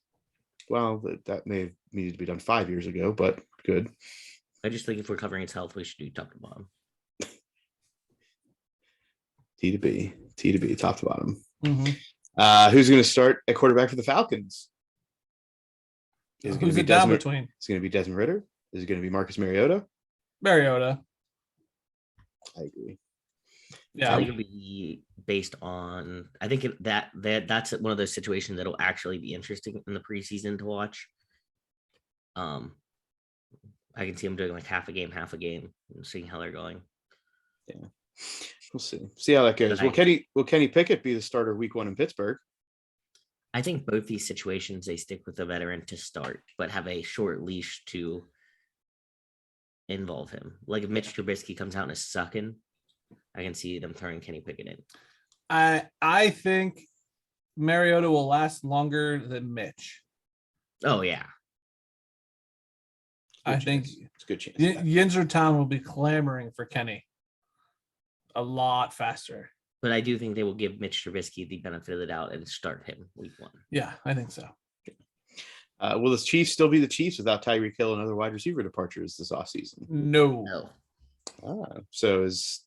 Well, that may have needed to be done 5 years ago, but good. I just think if we're covering his health, we should do top to bottom. T to B, top to bottom. Mhm. Who's going to start at quarterback for the Falcons? Who's it down between? It's going to be Desmond Ritter. Is it going to be Marcus Mariota? Mariota. I agree. I think Yeah. it'll be based on. I think that's one of those situations that'll actually be interesting in the preseason to watch. I can see him doing like half a game, and seeing how they're going. Yeah, we'll see how that goes. But Will Kenny Pickett be the starter week 1 in Pittsburgh? I think both these situations they stick with the veteran to start, but have a short leash to involve him. Like if Mitch Trubisky comes out and is sucking, I can see them throwing Kenny Pickett in. I think Mariota will last longer than Mitch. Oh yeah. I think it's a good chance. Yinzer Town will be clamoring for Kenny a lot faster. But I do think they will give Mitch Trubisky the benefit of the doubt and start him week 1. Yeah, I think so. Will the Chiefs still be the Chiefs without Tyreek Hill and other wide receiver departures this offseason? No. So is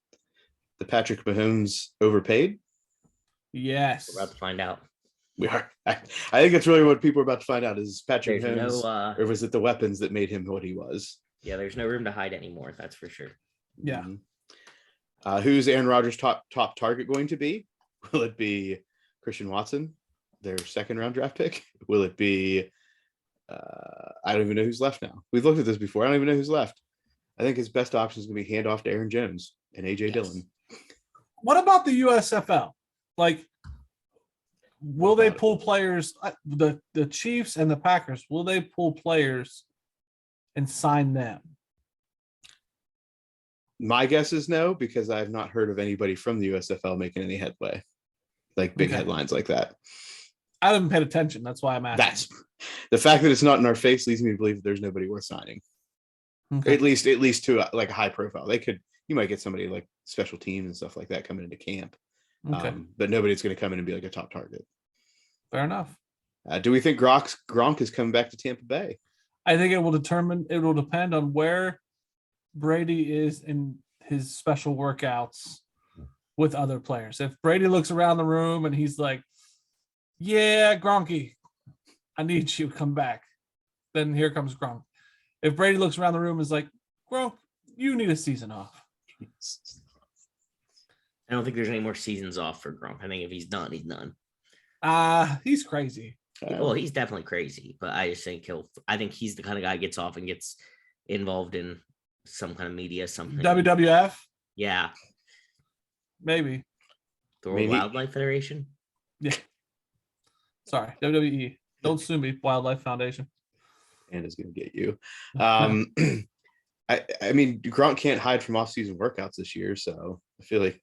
the Patrick Mahomes overpaid? Yes. We're about to find out. We are. I think that's really what people are about to find out is Patrick There's Mahomes, or was it the weapons that made him what he was? Yeah, there's no room to hide anymore. That's for sure. Yeah. Who's Aaron Rodgers' top target going to be? Will it be Christian Watson, their 2nd round draft pick? Will it be? I don't even know who's left now. We've looked at this before. I don't even know who's left. I think his best option is going to be hand off to Aaron Jones and AJ Dillon. What about the USFL? Like, will they pull players? The Chiefs and the Packers, will they pull players and sign them? My guess is no, because I've not heard of anybody from the USFL making any headway, like big headlines like that. I haven't paid attention. That's why I'm asking. That's the fact that it's not in our face leads me to believe that there's nobody worth signing. Okay. At least to like a high profile. You might get somebody like special teams and stuff like that coming into camp. Okay. But nobody's going to come in and be like a top target. Fair enough. Do we think Gronk is coming back to Tampa Bay? I think it will depend on where Brady is in his special workouts with other players. If Brady looks around the room and he's like, yeah, Gronky, I need you to come back, then here comes Gronk. If Brady looks around the room and is like, Gronk, you need a season off. I don't think there's any more seasons off for Gronk. I think if he's done, he's done. He's crazy. Well, he's definitely crazy, but I just think I think he's the kind of guy who gets off and gets involved in some kind of media, something. WWF? Yeah. Maybe. The World Wildlife Federation? Yeah. Sorry, WWE. Don't sue me, Wildlife Foundation. And is going to get you. I mean, Gronk can't hide from off-season workouts this year, so I feel like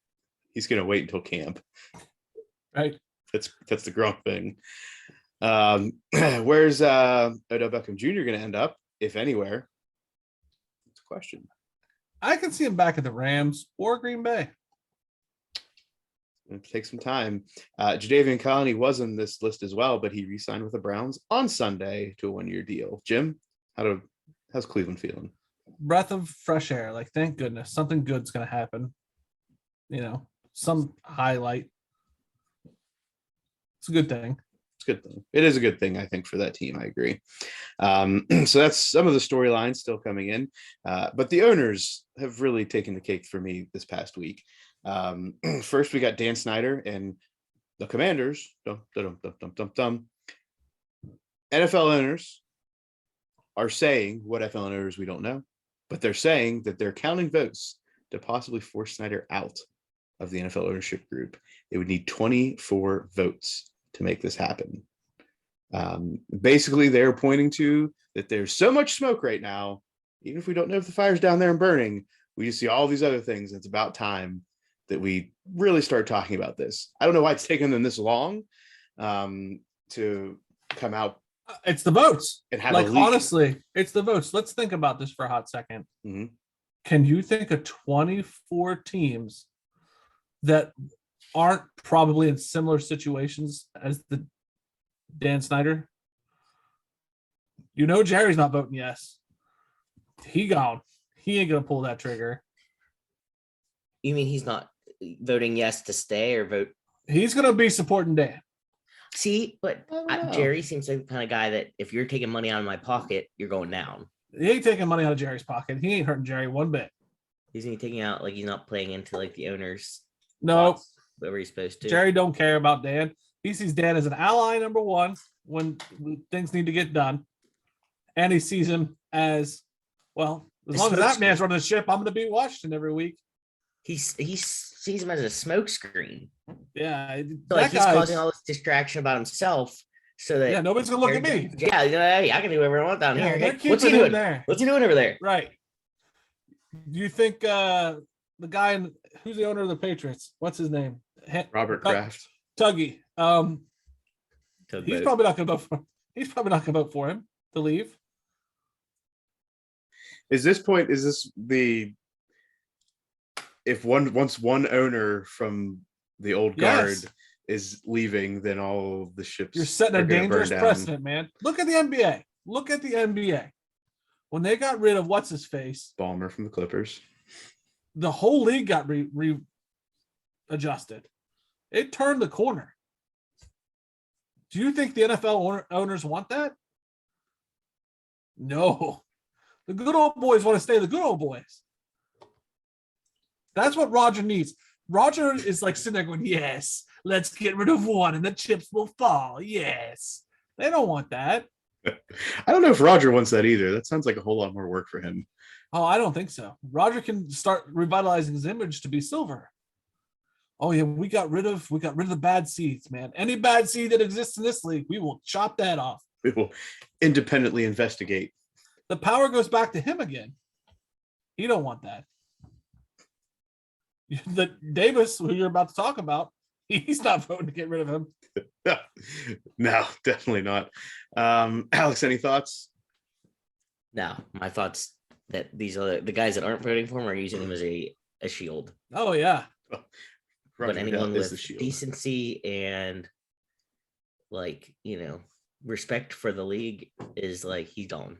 he's going to wait until camp. Right. That's the Gronk thing. Where's Odell Beckham Jr. going to end up, if anywhere? It's a question. I can see him back at the Rams or Green Bay. It'll take some time. Jadeveon Clowney was in this list as well, but he re-signed with the Browns on Sunday to a 1-year deal. Jim, how's Cleveland feeling? Breath of fresh air. Like, thank goodness something good's going to happen. Some highlight. It's a good thing. It's a good thing. It is a good thing, I think, for that team. I agree. So that's some of the storylines still coming in. But the owners have really taken the cake for me this past week. First, we got Dan Snyder and the Commanders. NFL owners are saying what NFL owners we don't know, but they're saying that they're counting votes to possibly force Snyder out of the NFL ownership group. They would need 24 votes to make this happen. Basically, they're pointing to that there's so much smoke right now, even if we don't know if the fire's down there and burning, we just see all these other things. It's about time that we really start talking about this. I don't know why it's taken them this long to come out. It's the votes. And have honestly, it's the votes. Let's think about this for a hot second. Mm-hmm. Can you think of 24 teams that aren't probably in similar situations as the Dan Snyder? Jerry's not voting yes. He gone. He ain't gonna pull that trigger. You mean he's not voting yes to stay or vote? He's gonna be supporting Dan. See, but Jerry seems like the kind of guy that if you're taking money out of my pocket, you're going down. He ain't taking money out of Jerry's pocket. He ain't hurting Jerry one bit. He's taking out like he's not playing into like the owners. No, thoughts, whatever he's supposed to. Jerry don't care about Dan. He sees Dan as an ally number one when things need to get done, and he sees him as well. As long as that man's running the ship, I'm going to be Washington every week. He sees him as a smokescreen. Yeah, So like he's causing all this distraction about himself, so that nobody's gonna look at me. Yeah, hey, I can do whatever I want down here. Hey, what's he doing there? What's he doing over there? Right. Do you think the guy who's the owner of the Patriots? What's his name? Robert Kraft. Tuggy. He's probably not going to vote for him. He's probably not going to vote for him to leave. Is this the if once one owner from the old guard is leaving, then all the ships you're setting a dangerous precedent, man. Look at the NBA. Look at the NBA. When they got rid of what's his face, Ballmer from the Clippers, the whole league got adjusted. It turned the corner. Do you think the NFL owners want that? No. The good old boys want to stay the good old boys. That's what Roger needs. Roger is like sitting there going, yes, let's get rid of one and the chips will fall. Yes. They don't want that. I don't know if Roger wants that either. That sounds like a whole lot more work for him. Oh, I don't think so. Roger can start revitalizing his image to be silver. Oh yeah, we got rid of the bad seeds, man. Any bad seed that exists in this league, we will chop that off. We will independently investigate. The power goes back to him again. He don't want that. The Davis, who you're about to talk about, he's not voting to get rid of him. No, definitely not. Alex, any thoughts? No, my thoughts that these other the guys that aren't voting for him are using him as a shield. Oh yeah. But anyone with decency and respect for the league is like he's gone.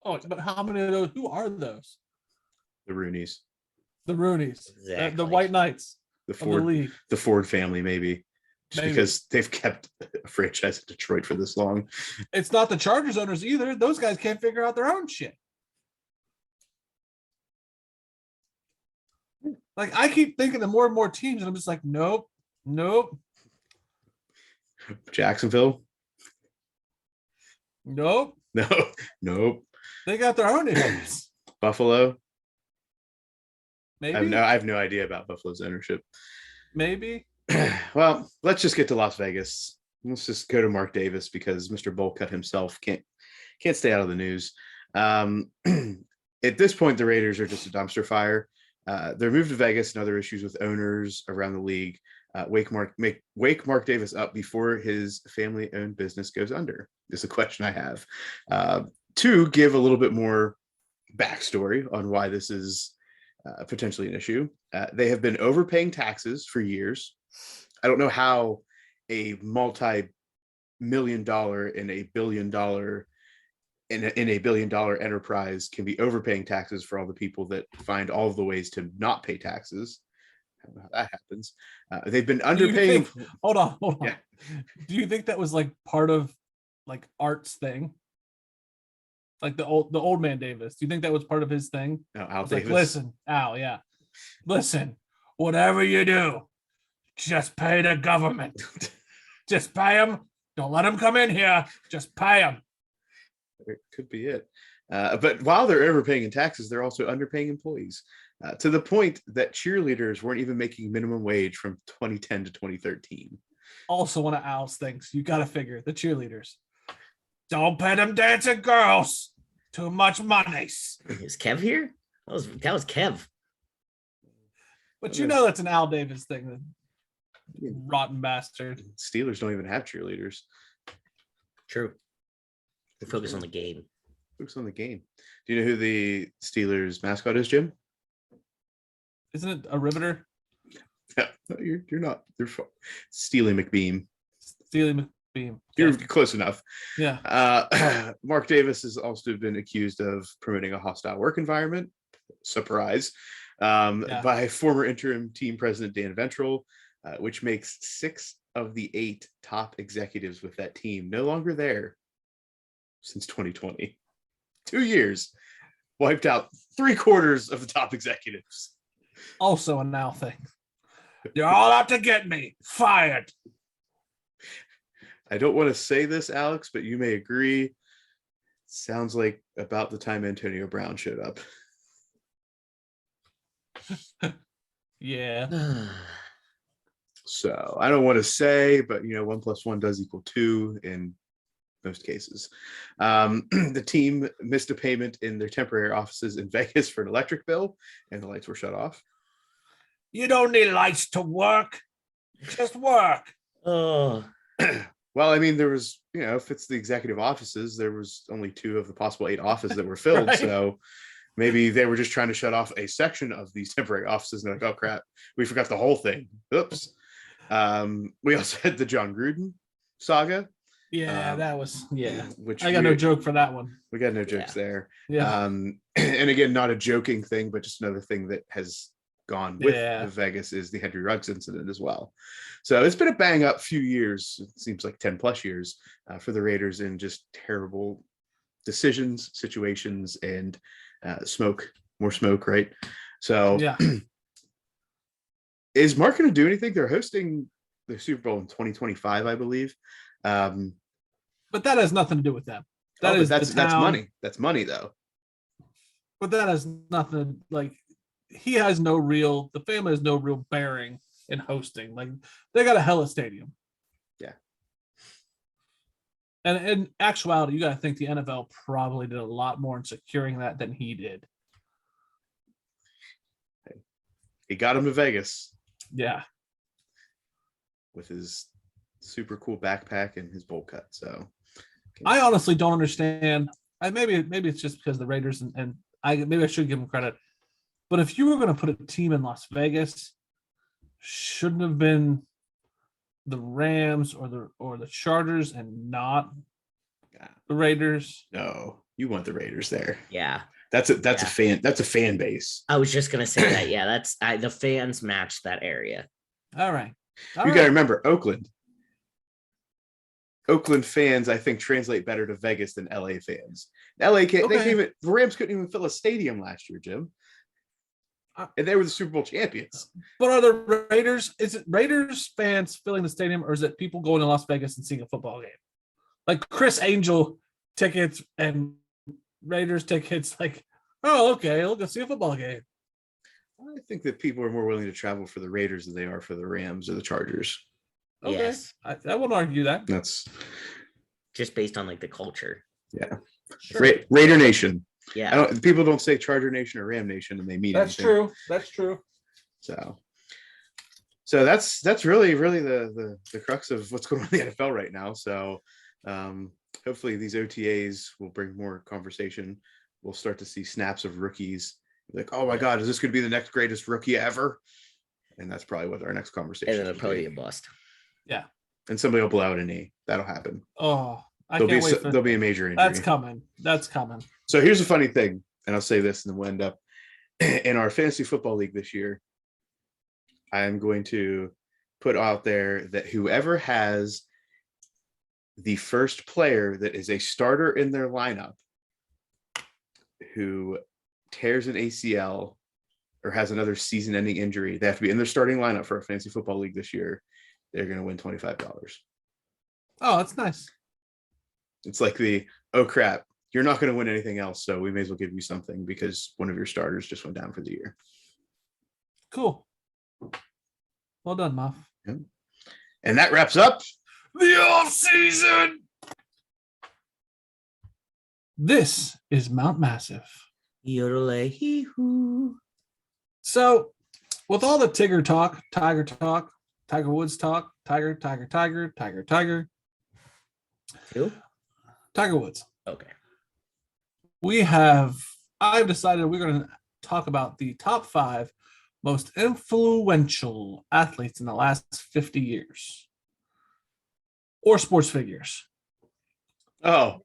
Oh, but how many of those? Who are those? The Rooneys. The Rooneys. Exactly. The White Knights. The Ford family, maybe. Just because they've kept a franchise in Detroit for this long. It's not the Chargers owners either. Those guys can't figure out their own shit. Like, I keep thinking of more and more teams, and I'm just like, nope. Jacksonville? Nope. Nope. They got their own issues. Buffalo? Maybe. I have no idea about Buffalo's ownership. Maybe. Well, let's just get to Las Vegas. Let's just go to Mark Davis because Mr. Bullcut himself can't stay out of the news. At this point, the Raiders are just a dumpster fire. Their move to Vegas and other issues with owners around the league wake Mark Davis up before his family-owned business goes under. Is a question I have. To give a little bit more backstory on why this is potentially an issue, they have been overpaying taxes for years. I don't know how a multi-million-dollar and a billion-dollar in a billion-dollar enterprise can be overpaying taxes for all the people that find all of the ways to not pay taxes. I don't know how that happens. They've been underpaying. Hold on. Yeah. Do you think that was like part of like Art's thing? Like the old man Davis. Do you think that was part of his thing? No, Al Davis. Davis. Listen, Al, yeah. Listen, whatever you do, just pay the government. Just pay them. Don't let them come in here. Just pay them. It could be it. But while they're overpaying in taxes, they're also underpaying employees to the point that cheerleaders weren't even making minimum wage from 2010 to 2013. Also, one of Al's things. You got to figure the cheerleaders. Don't pay them dancing girls. Too much money. Is Kev here? That was Kev. But you know that's an Al Davis thing. Rotten bastard. Steelers don't even have cheerleaders. True. They focus on the game. Focus on the game. Do you know who the Steelers mascot is, Jim? Isn't it a riveter? Yeah, no, you're not. They're Steely McBeam. Steely McBeam. You're close enough. Yeah. Mark Davis has also been accused of promoting a hostile work environment. Surprise. By former interim team president Dan Ventrell, which makes 6 of the 8 top executives with that team no longer there since 2020. 2 years, wiped out 3/4 of the top executives. Also a now thing. You're all out to get me. Fired. I don't want to say this, Alex, but you may agree. Sounds like about the time Antonio Brown showed up. Yeah. So I don't want to say, but 1 + 1 does equal 2 in most cases. The team missed a payment in their temporary offices in Vegas for an electric bill, and the lights were shut off. You don't need lights to work. Just work. Oh, Well, I mean, there was, if it's the executive offices, there was only 2 of the possible 8 offices that were filled. Right. So maybe they were just trying to shut off a section of these temporary offices. And they're like, oh, crap, we forgot the whole thing. Oops. We also had the John Gruden saga. Yeah, that was, Which I got no joke for that one. We got no jokes there. Yeah. And again, not a joking thing, but just another thing that has gone with Vegas is the Henry Ruggs incident as well. So it's been a bang up few years. It seems like 10+ years for the Raiders in just terrible decisions, situations, and more smoke, right? So Yeah. Is Mark going to do anything? They're hosting the Super Bowl in 2025, I believe. But that has nothing to do with them. That's money. That's money, though. But that has nothing, like, the family has no real bearing in hosting. Like, they got a hella stadium. Yeah. And in actuality, you got to think the NFL probably did a lot more in securing that than he did. He got him to Vegas. Yeah. With his super cool backpack and his bowl cut. So I honestly don't understand. Maybe it's just because the Raiders and maybe I should give them credit. But if you were going to put a team in Las Vegas, shouldn't have been the Rams or the Chargers and not the Raiders. No, you want the Raiders there. yeah. That's a fan base. I was just gonna say that. Yeah, that's the fans match that area. All right. You got to remember Oakland. Oakland fans, I think, translate better to Vegas than LA fans. LA can't. Okay. The Rams couldn't even fill a stadium last year, Jim. And they were the Super Bowl champions. But are the Raiders? Is it Raiders fans filling the stadium, or is it people going to Las Vegas and seeing a football game? Like Chris Angel tickets and Raiders tickets. Like, oh, okay, we'll go see a football game. I think that people are more willing to travel for the Raiders than they are for the Rams or the Chargers. Okay. Yes, I won't argue that. That's just based on like the culture. yeah. Sure. Raider Nation. Yeah, People don't say Charger Nation or Ram Nation, and they mean That's anything. true. That's true. So that's really the crux of what's going on in the NFL right now. So hopefully these OTAs will bring more conversation. We'll start to see snaps of rookies. Like, oh my God, is this going to be the next greatest rookie ever? And that's probably what our next conversation. and then it'll will probably be. be a bust. Yeah. And somebody will blow out a knee. That'll happen. Oh, there'll be a major injury. That's coming. That's coming. So here's a funny thing, and I'll say this, and then we'll end up in our fantasy football league this year. I am going to put out there that whoever has the first player that is a starter in their lineup who tears an ACL or has another season-ending injury, they have to be in their starting lineup for a fantasy football league this year. They're going to win $25. Oh, that's nice. It's like oh crap, you're not going to win anything else, so we may as well give you something because one of your starters just went down for the year. Cool. Well done, Muff. Yeah. And that wraps up The off season. This is Mount Massive. Yodelay hee hoo. So, with all the Tiger talk, Tiger Woods talk, Tiger. Who? Tiger Woods. Okay. I've decided we're going to talk about the top 5 most influential athletes in the last 50 years. Or sports figures. Oh.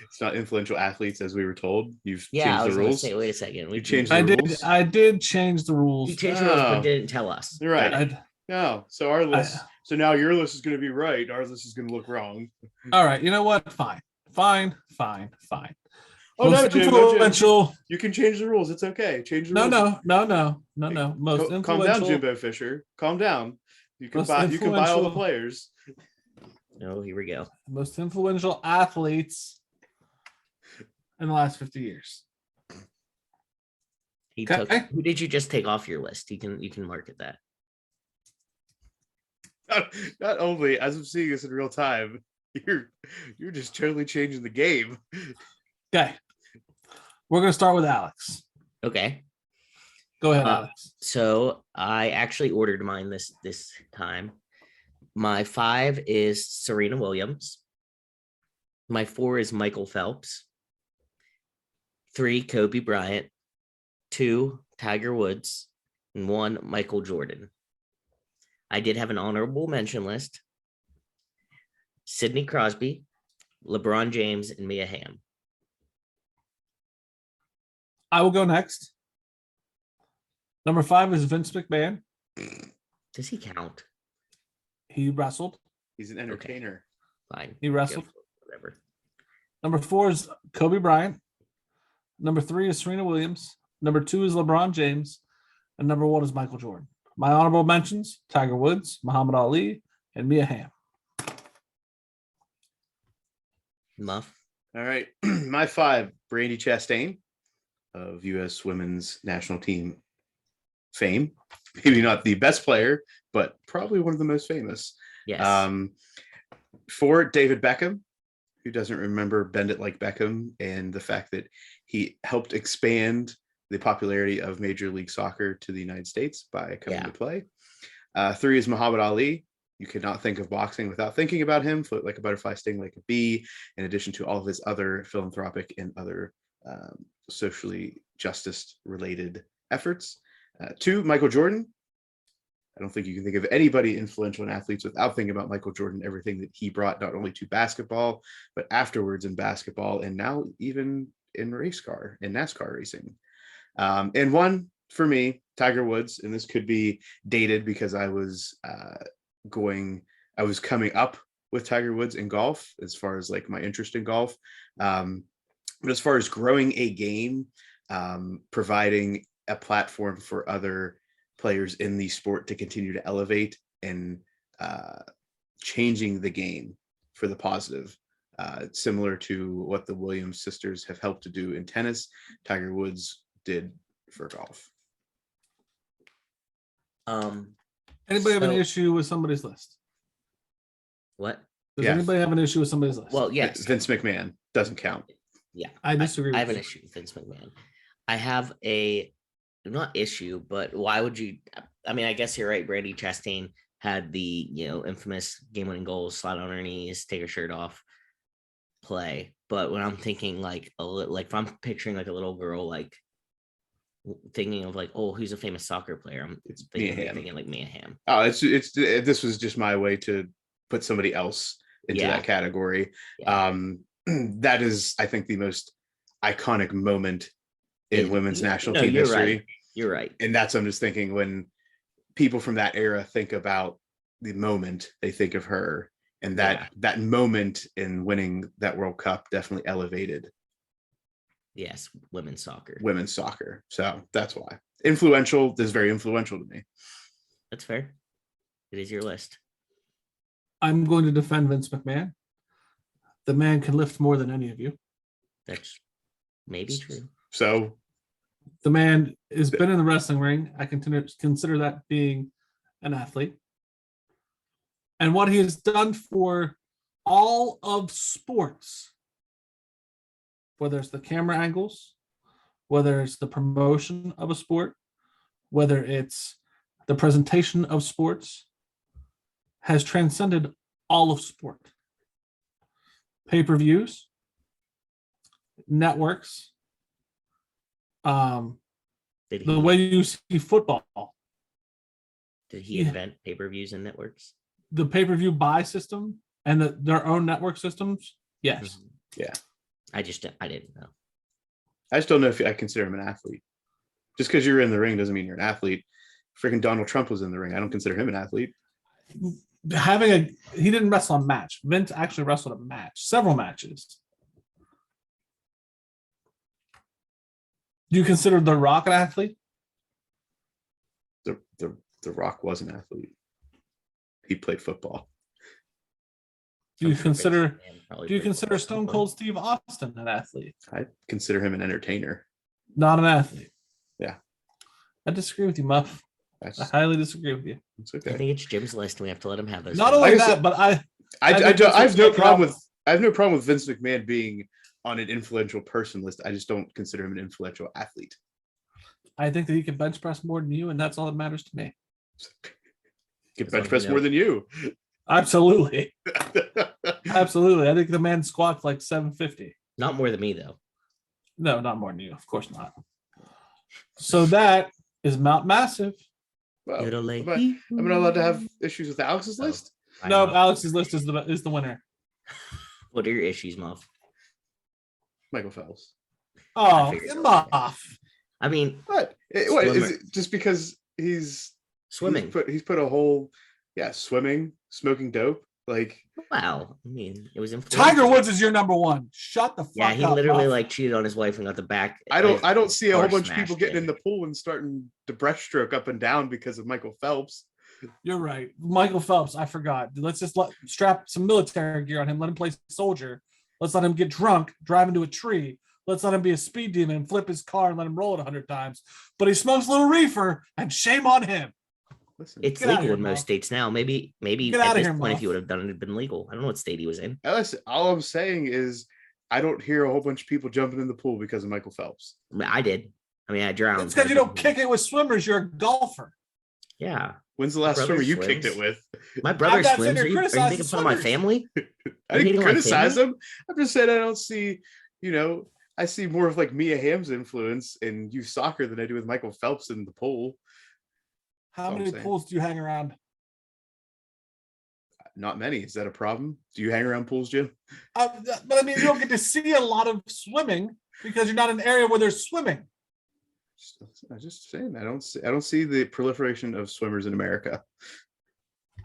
It's not influential athletes as we were told. You've Yeah, I changed was the going to rules. say, wait a second. You changed the rules. I did change the rules. You changed the rules, Oh. but didn't tell us. You're right. I- No. So our list. So now your list is going to be right. Our list is going to look wrong. all right, you know what? Fine. Fine. Oh no, Most Jim, no, Jim. influential. You can change the rules. It's okay. Change the No. rules. Most Calm down, influential. Jimbo Fisher. Calm down. You can Most buy. You can buy all the influential- players. Oh, here we go. Most influential athletes in the last 50 years. He Okay. took. Who did you just take off your list? You can market that. Not only as I'm seeing this in real time, you're just totally changing the game. Okay. We're going to start with Alex. Okay. Go ahead, Uh, Alex. So I actually ordered mine this time. My 5 is Serena Williams. My 4 is Michael Phelps. 3, Kobe Bryant. 2, Tiger Woods. And 1, Michael Jordan. I did have an honorable mention list. Sidney Crosby, LeBron James, and Mia Hamm. I will go next. Number 5 is Vince McMahon. Does he count? He wrestled. He's an entertainer. Fine. He wrestled. Whatever. Number 4 is Kobe Bryant. Number 3 is Serena Williams. Number 2 is LeBron James. And number 1 is Michael Jordan. My honorable mentions, Tiger Woods, Muhammad Ali, and Mia Hamm. Muff. All right, my 5, Brandi Chastain of U.S. Women's National Team fame. Maybe not the best player, but probably one of the most famous. Yes. 4, David Beckham. Who doesn't remember Bend It Like Beckham and the fact that he helped expand the popularity of Major League Soccer to the United States by coming to play. 3 is Muhammad Ali. You could not think of boxing without thinking about him. Float like a butterfly, sting like a bee, in addition to all of his other philanthropic and other socially justice-related efforts. 2, Michael Jordan. I don't think you can think of anybody influential in athletes without thinking about Michael Jordan, everything that he brought not only to basketball, but afterwards in basketball, and now even in race car, in NASCAR racing. And 1 for me, Tiger Woods, and this could be dated because I was coming up with Tiger Woods in golf as far as like my interest in golf. But as far as growing a game, providing a platform for other players in the sport to continue to elevate and changing the game for the positive, similar to what the Williams sisters have helped to do in tennis, Tiger Woods did for golf. Anybody have an So- issue with somebody's list? What? Does Yeah. anybody have an issue with somebody's list? Well, yes. Vince McMahon doesn't count. Yeah. I disagree I have with an you. issue with Vince McMahon. I have a not issue, but why would you? I mean, I guess you're right. Brandi Chastain had the infamous game-winning goals, slide on her knees, take her shirt off, play. But when I'm thinking like if I'm picturing like a little girl like thinking of like, oh, who's a famous soccer player? I'm It's Mia Hamm. thinking like Mia Hamm. Oh, this was just my way to put somebody else into Yeah. that category. Yeah. That is, I think, the most iconic moment in women's national No, team you're history. right. You're right. And that's, I'm just thinking, when people from that era think about the moment, they think of her, and that moment in winning that World Cup definitely elevated Yes, women's soccer. women's soccer. So that's why influential. This is very influential to me. That's fair. It is your list. I'm going to defend Vince McMahon. The man can lift more than any of you. That's maybe true. So The man has been in the wrestling ring. I consider that being an athlete. And what he has done for all of sports, whether it's the camera angles, whether it's the promotion of a sport, whether it's the presentation of sports, has transcended all of sport. Pay-per-views, networks, Did the he? way you see football, Did he invent pay-per-views and networks? the pay-per-view buy system and their own network systems. Yes. Mhm. Yeah. I didn't know. I just don't know if I consider him an athlete. Just because you're in the ring doesn't mean you're an athlete. Freaking Donald Trump was in the ring. I don't consider him an athlete. He didn't wrestle a match. Vince actually wrestled a match, several matches. Do you consider The Rock an athlete? The Rock was an athlete. He played football. Do you Sounds like a racist consider man, probably Do you played consider football Stone at some Cold point. Steve Austin an athlete? I consider him an entertainer. Not an athlete. Yeah. I disagree with you, Muff. I That's highly disagree with you. it's I okay. think it's Jim's list, and we have to let him have those. Not things. only Like I that, said- but I I think that's have what's no making problem up- with I have no problem with Vince McMahon being on an influential person list. I just don't consider him an influential athlete. I think that he can bench press more than you, and that's all that matters to me. Can As long bench as press you more know. than you. Absolutely. Absolutely. I think the man squats like 750. Not more than me though. No, not more than you. Of course not. So that is Mount Massive. Well, Yodelay. am I not allowed to have issues with Alex's Oh. list? No, Muff. Alex's list is the winner. What are your issues, Muff? Michael Phelps. Oh, figured come that. off. I mean, What? What is Swimmer. it? Just because he's swimming. He's put a whole swimming, smoking dope. Like Wow. I mean, it was influential. Tiger Woods is your number one. Shut the fuck Yeah, he up. literally Muff. like cheated on his wife and got the back. I don't see a whole car bunch of people smashed getting in. in the pool and starting to breaststroke up and down because of Michael Phelps. You're right. Michael Phelps, I forgot. Let's just strap some military gear on him. Let him play soldier. Let's let him get drunk, drive into a tree. Let's let him be a speed demon and flip his car and let him roll it 100 times. But he smokes little reefer, and shame on him. Listen, It's Get outta legal here, in most Muff. states now. Maybe Get at outta this here, point, if Muff. you would have done it, it'd been legal. I don't know what state he was in. listen, all I'm saying is I don't hear a whole bunch of people jumping in the pool because of Michael Phelps. I mean, I did. I mean, I drowned. It's because you don't kick it with swimmers. You're a golfer. Yeah. When's the last brother swimmer you swims. kicked it with? My brother not swims. sitting Are here you criticizing making fun of my swimmers. family? I Are you didn't hating on my criticize family? him. I'm just saying I don't see, I see more of like Mia Hamm's influence in youth soccer than I do with Michael Phelps in the pool. How That's all I'm many saying. pools do you hang around? Not many. Is that a problem? Do you hang around pools, Jim? But I mean, you don't get to see a lot of swimming because you're not in an area where there's swimming. I'm just saying I don't see the proliferation of swimmers in America.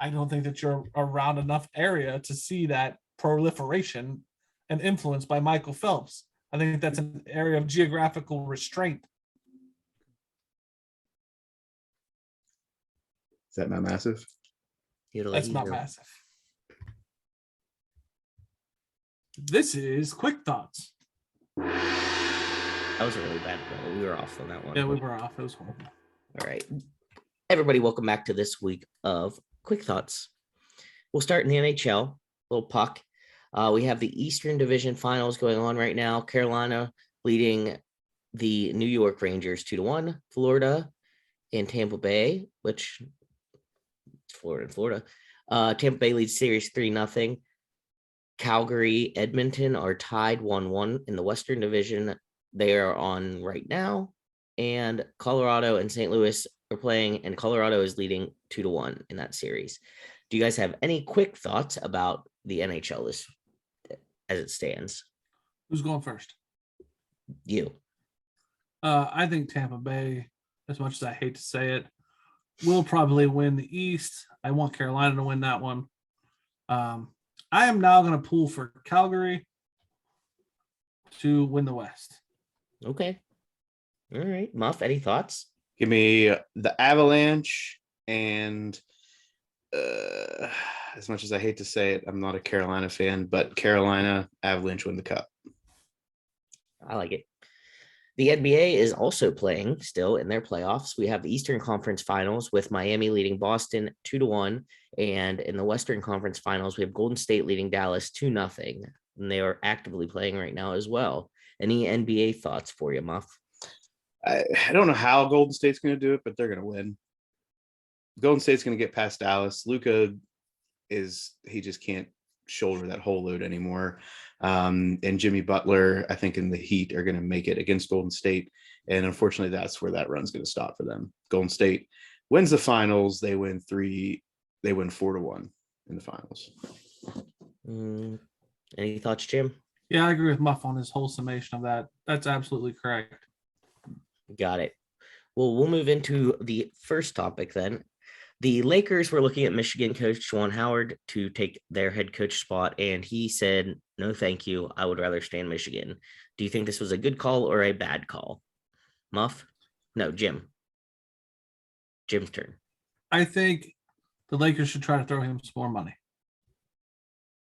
I don't think that you're around enough area to see that proliferation and influence by Michael Phelps. I think that's an area of geographical restraint. Is that not massive? That's not massive. This is quick thoughts. That was a really bad goal. We were off on that one. Yeah, we were off. It was horrible. All right. Everybody, welcome back to this week of Quick Thoughts. We'll start in the NHL, little puck. We have the Eastern Division Finals going on right now. Carolina leading the New York Rangers 2-1. Florida and Tampa Bay, which it's Florida and Florida. Tampa Bay leads series 3-0. Calgary, Edmonton are tied 1-1 in the Western Division. They are on right now. And Colorado and St. Louis are playing, and Colorado is leading 2-1 in that series. Do you guys have any quick thoughts about the NHL list as it stands? Who's going first? You. I think Tampa Bay, as much as I hate to say it, will probably win the East. I want Carolina to win that one. I am now going to pull for Calgary to win the West. Okay. All right. Muff, any thoughts? Give me the Avalanche and as much as I hate to say it, I'm not a Carolina fan, but Carolina Avalanche win the cup. I like it. The NBA is also playing still in their playoffs. We have the Eastern Conference Finals with Miami leading Boston 2-1. And in the Western Conference Finals, we have Golden State leading Dallas 2-0. And they are actively playing right now as well. Any NBA thoughts for you, Muff? I don't know how Golden State's going to do it, but they're going to win. Golden State's going to get past Dallas. Luka he just can't shoulder that whole load anymore. And Jimmy Butler, I think, in the Heat are going to make it against Golden State. And unfortunately, that's where that run's going to stop for them. Golden State wins the finals. They win 4-1 in the finals. Any thoughts, Jim? Yeah, I agree with Muff on his whole summation of that. That's absolutely correct. Got it. Well, we'll move into the first topic then. The Lakers were looking at Michigan coach Juwan Howard to take their head coach spot, and he said, no, thank you. I would rather stay in Michigan. Do you think this was a good call or a bad call? Muff? No, Jim. Jim's turn. I think the Lakers should try to throw him some more money.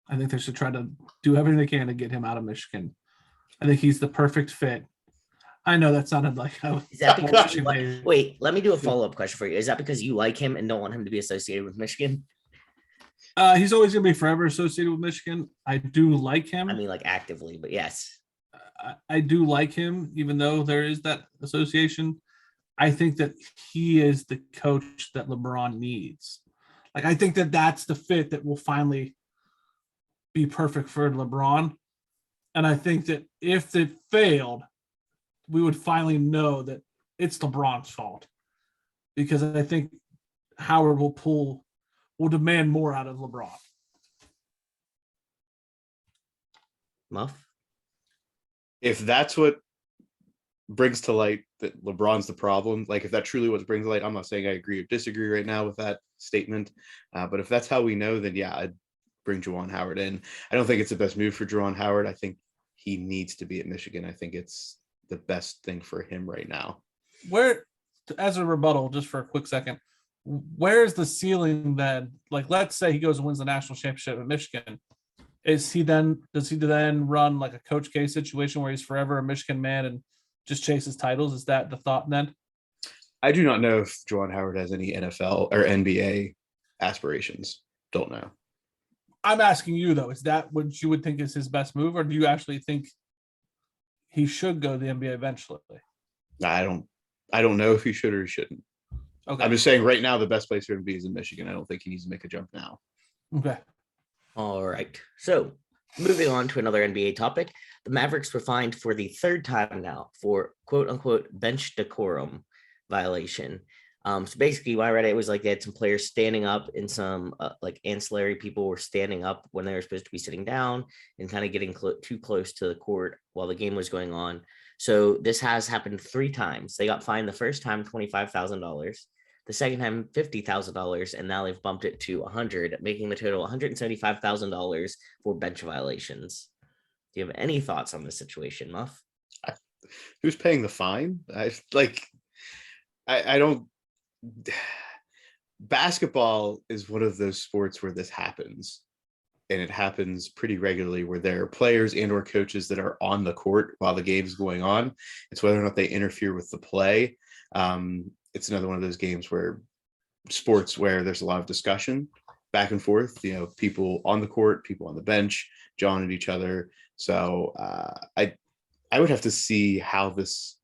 I think they should try to do everything they can to get him out of Michigan. I think he's the perfect fit. I know that sounded like Is that because you Michigan like, wait, let me do a follow-up question for you. Is that because you like him and don't want him to be associated with Michigan? He's always going to be forever associated with Michigan. I do like him. I mean, like actively, but yes. I do like him, even though there is that association. I think that he is the coach that LeBron needs. Like, I think that that's the fit that will finally be perfect for LeBron. And I think that if it failed, we would finally know that it's LeBron's fault. Because I think Howard will demand more out of LeBron. Muff? If that's what brings to light that LeBron's the problem, like if that truly what brings to light, I'm not saying I agree or disagree right now with that statement, but if that's how we know, then yeah, I'd bring Juwan Howard in. I don't think it's the best move for Juwan Howard. I think he needs to be at Michigan. I think it's the best thing for him right now. Where, as a rebuttal, just for a quick second, where's the ceiling then? Like, let's say he goes and wins the national championship at Michigan. Does he then run like a Coach K situation where he's forever a Michigan man and just chases titles? Is that the thought then? I do not know if Juwan Howard has any NFL or NBA aspirations. Don't know. I'm asking you though, is that what you would think is his best move, or do you actually think he should go to the NBA eventually? I don't know if he should or he shouldn't. Okay. I'm just saying right now the best place for him to be is in Michigan. I don't think he needs to make a jump now. Okay. All right. So moving on to another NBA topic. The Mavericks were fined for the third time now for quote unquote bench decorum violation. So basically, when I read it, it was like they had some players standing up and some like ancillary people were standing up when they were supposed to be sitting down and kind of getting too close to the court while the game was going on. So this has happened 3 times. They got fined the first time $25,000, the second time $50,000, and now they've bumped it to $100,000, making the total $175,000 for bench violations. Do you have any thoughts on this situation, Muff? Who's paying the fine? I don't. Basketball is one of those sports where this happens, and it happens pretty regularly, where there are players and or coaches that are on the court while the game is going on. It's whether or not they interfere with the play. It's another one of those games where sports where there's a lot of discussion back and forth, people on the court, people on the bench, jawing at each other. So I would have to see how these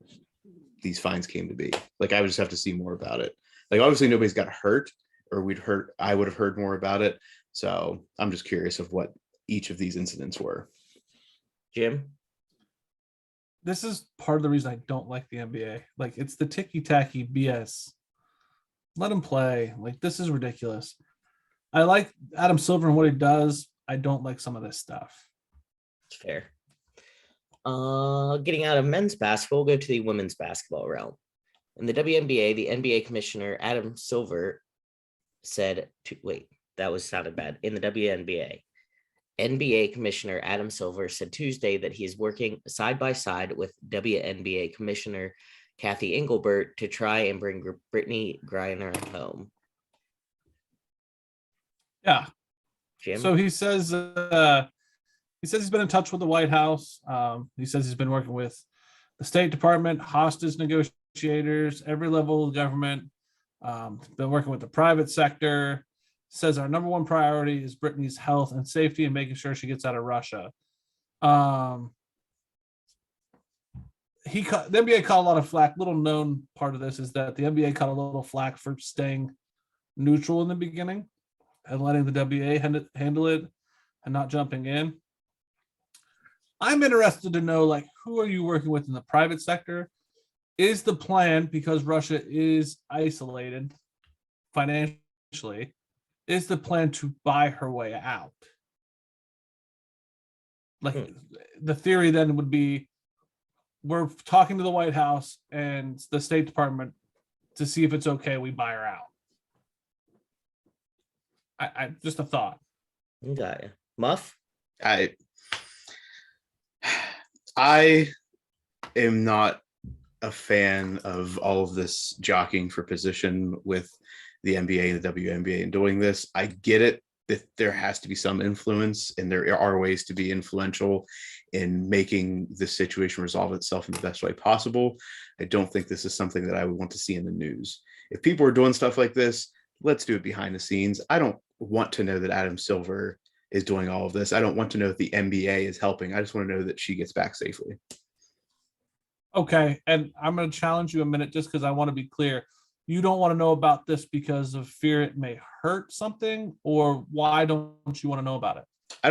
fines came to be. Like, I would just have to see more about it. Like, obviously nobody's got hurt, or I would have heard more about it. So I'm just curious of what each of these incidents were. Jim? This is part of the reason I don't like the NBA. Like, it's the ticky-tacky BS. Let him play. Like, this is ridiculous. I like Adam Silver and what he does. I don't like some of this stuff. It's fair. Getting out of men's basketball, we'll go to the women's basketball realm. In the WNBA, the NBA commissioner, Adam Silver, said sounded bad. In the WNBA, NBA Commissioner Adam Silver said Tuesday that he is working side by side with WNBA Commissioner Kathy Engelbert to try and bring Brittany Griner home. Yeah. Jim? So he says he's been in touch with the White House. He says he's been working with the State Department, hostage negotiators, every level of government. Been working with the private sector. Says our number one priority is Brittany's health and safety and making sure she gets out of Russia. The NBA caught a lot of flack. Little known part of this is that the NBA caught a little flack for staying neutral in the beginning and letting the WA handle it and not jumping in. I'm interested to know, like, who are you working with in the private sector? Is the plan, because Russia is isolated financially, is the plan to buy her way out? Like, the theory then would be we're talking to the White House and the State Department to see if it's okay we buy her out. I just a thought. Got you. Muff? I am not a fan of all of this jockeying for position with the NBA and the WNBA and doing this. I get it that there has to be some influence, and there are ways to be influential in making this situation resolve itself in the best way possible. I don't think this is something that I would want to see in the news. If people are doing stuff like this, let's do it behind the scenes. I don't want to know that Adam Silver is doing all of this. I don't want to know that the NBA is helping. I just want to know that she gets back safely. Okay, and I'm going to challenge you a minute just because I want to be clear. You don't want to know about this because of fear it may hurt something, or why don't you want to know about it? I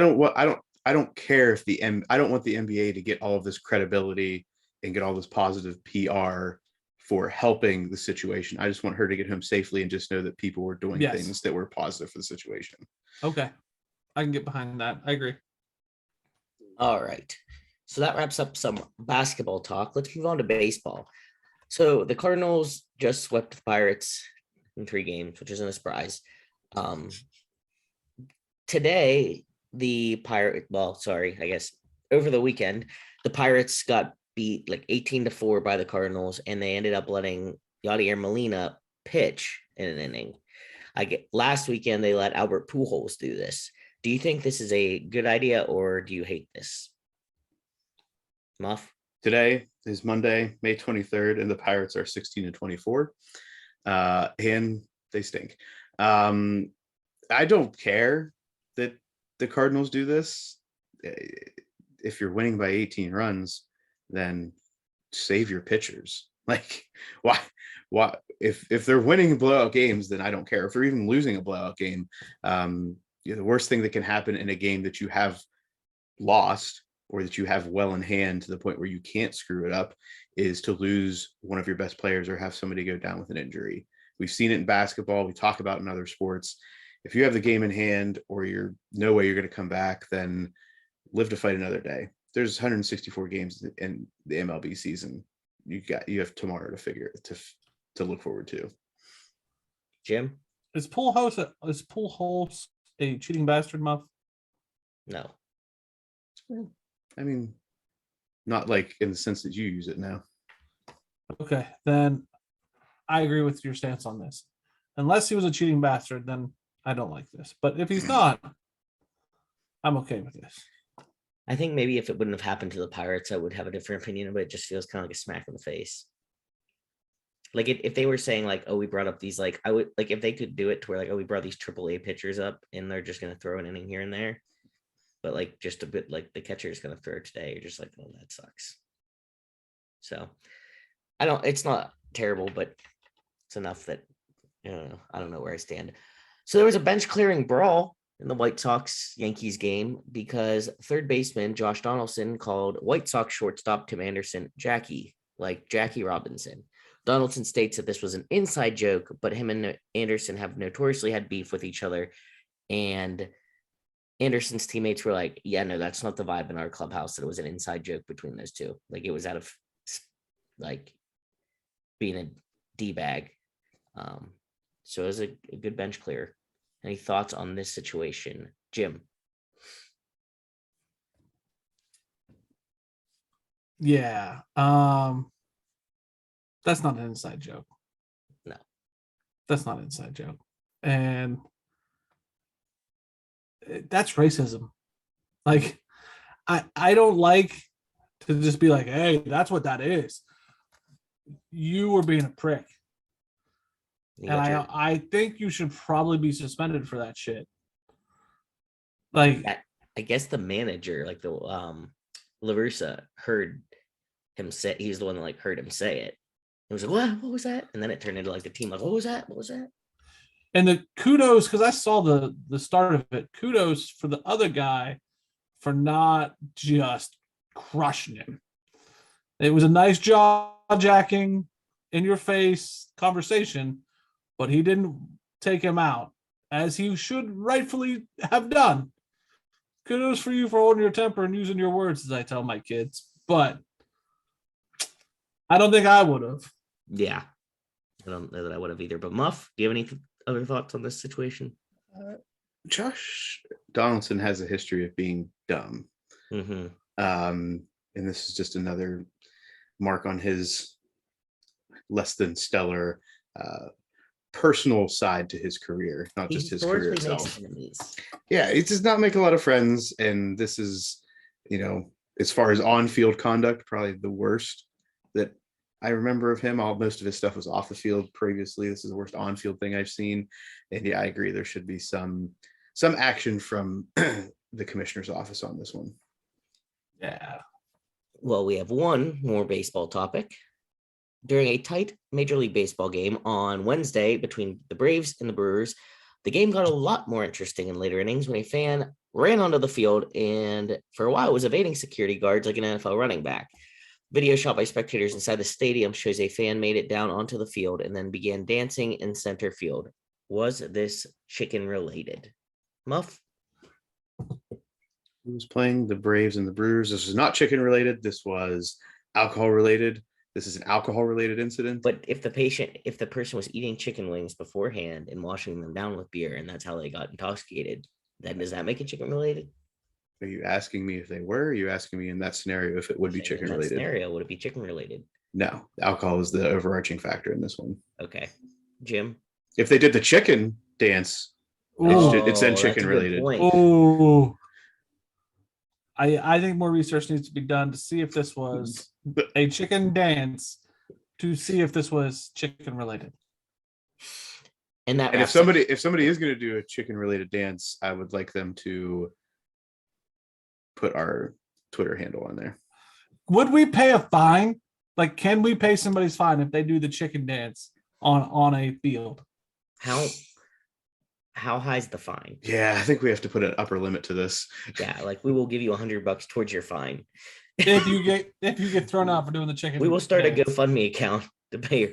don't care if I don't want the NBA to get all of this credibility and get all this positive PR for helping the situation. I just want her to get home safely and just know that people were doing things that were positive for the situation. Okay, I can get behind that. I agree. All right. So that wraps up some basketball talk. Let's move on to baseball. So the Cardinals just swept the Pirates in 3 games, which isn't a surprise. Today, over the weekend, the Pirates got beat like 18-4 by the Cardinals, and they ended up letting Yadier Molina pitch in an inning. Last weekend, they let Albert Pujols do this. Do you think this is a good idea, or do you hate this? Muff? Today is Monday, May 23rd, and the Pirates are 16-24, and they stink. I don't care that the Cardinals do this. If you're winning by 18 runs, then save your pitchers. Like, why? If they're winning blowout games, then I don't care. If they're even losing a blowout game, the worst thing that can happen in a game that you have lost or that you have well in hand to the point where you can't screw it up is to lose one of your best players or have somebody go down with an injury. We've seen it in basketball. We talk about it in other sports. If you have the game in hand or you're no way you're going to come back, then live to fight another day. There's 164 games in the MLB season. You have tomorrow to figure to look forward to. Jim? Is Pujols a cheating bastard, Muff? No. I mean, not like in the sense that you use it now. Okay, then I agree with your stance on this. Unless he was a cheating bastard, then I don't like this. But if he's not, I'm okay with this. I think maybe if it wouldn't have happened to the Pirates, I would have a different opinion, but it just feels kind of like a smack in the face. Like if they were saying like, oh, we brought up these, like, I would like if they could do it to where like, oh, we brought these AAA pitchers up and they're just going to throw an inning here and there. But like just a bit like the catcher is going to throw today. You're just like, oh, that sucks. So it's not terrible, but it's enough that I don't know where I stand. So there was a bench clearing brawl in the White Sox Yankees game because third baseman Josh Donaldson called White Sox shortstop Tim Anderson Jackie Robinson. Donaldson states that this was an inside joke, but him and Anderson have notoriously had beef with each other. And Anderson's teammates were like, yeah, no, that's not the vibe in our clubhouse, that it was an inside joke between those two. Like it was out of like being a D-bag. So it was a good bench clear. Any thoughts on this situation? Jim? Yeah. That's not an inside joke. No. That's not an inside joke. And that's racism. Like, I don't like to just be like, hey, that's what that is. You were being a prick. And I think you should probably be suspended for that shit. Like, I guess the manager, like the LaRussa, heard him say, he's the one that like heard him say it. It was like, what was that? And then it turned into like the team, like, what was that? And the kudos, because I saw the start of it, kudos for the other guy for not just crushing him. It was a nice jaw-jacking, in-your-face conversation, but he didn't take him out, as he should rightfully have done. Kudos for you for holding your temper and using your words, as I tell my kids. But I don't think I would have. Yeah. I don't know that I would have either. But Muff, do you have any other thoughts on this situation? Josh Donaldson has a history of being dumb. Mm-hmm. And this is just another mark on his less than stellar personal side to his career, not He just his career historically makes itself. enemies. Yeah, he does not make a lot of friends, and this is, as far as on-field conduct, probably the worst that I remember of him. Most of his stuff was off the field previously. This is the worst on-field thing I've seen, and yeah, I agree. There should be some action from the commissioner's office on this one. Yeah. Well, we have one more baseball topic. During a tight Major League Baseball game on Wednesday between the Braves and the Brewers, the game got a lot more interesting in later innings when a fan ran onto the field and for a while was evading security guards like an NFL running back. Video shot by spectators inside the stadium shows a fan made it down onto the field and then began dancing in center field. Was this chicken related? Muff? Who was playing the Braves and the Brewers? This was not chicken related. This was alcohol related. This is an alcohol related incident. But if the person was eating chicken wings beforehand and washing them down with beer, and that's how they got intoxicated, then does that make it chicken related? Are you asking me if they were? Are you asking me in that scenario if it would be chicken In that related? scenario, would it be chicken related? No, alcohol is the overarching factor in this one. Okay. Jim? If they did the chicken dance, it's then that's chicken a good related. point. Oh, I think more research needs to be done to see if this was a chicken dance, to see if this was chicken related. And that And if wraps up- somebody is going to do a chicken related dance, I would like them to put our Twitter handle on there. Would we pay a fine? Like, can we pay somebody's fine if they do the chicken dance on a field? how high is the fine? Yeah, I think we have to put an upper limit to this. Yeah, like we will give you $100 towards your fine. If you get thrown out for doing the chicken, We will start a dance. GoFundMe account to pay your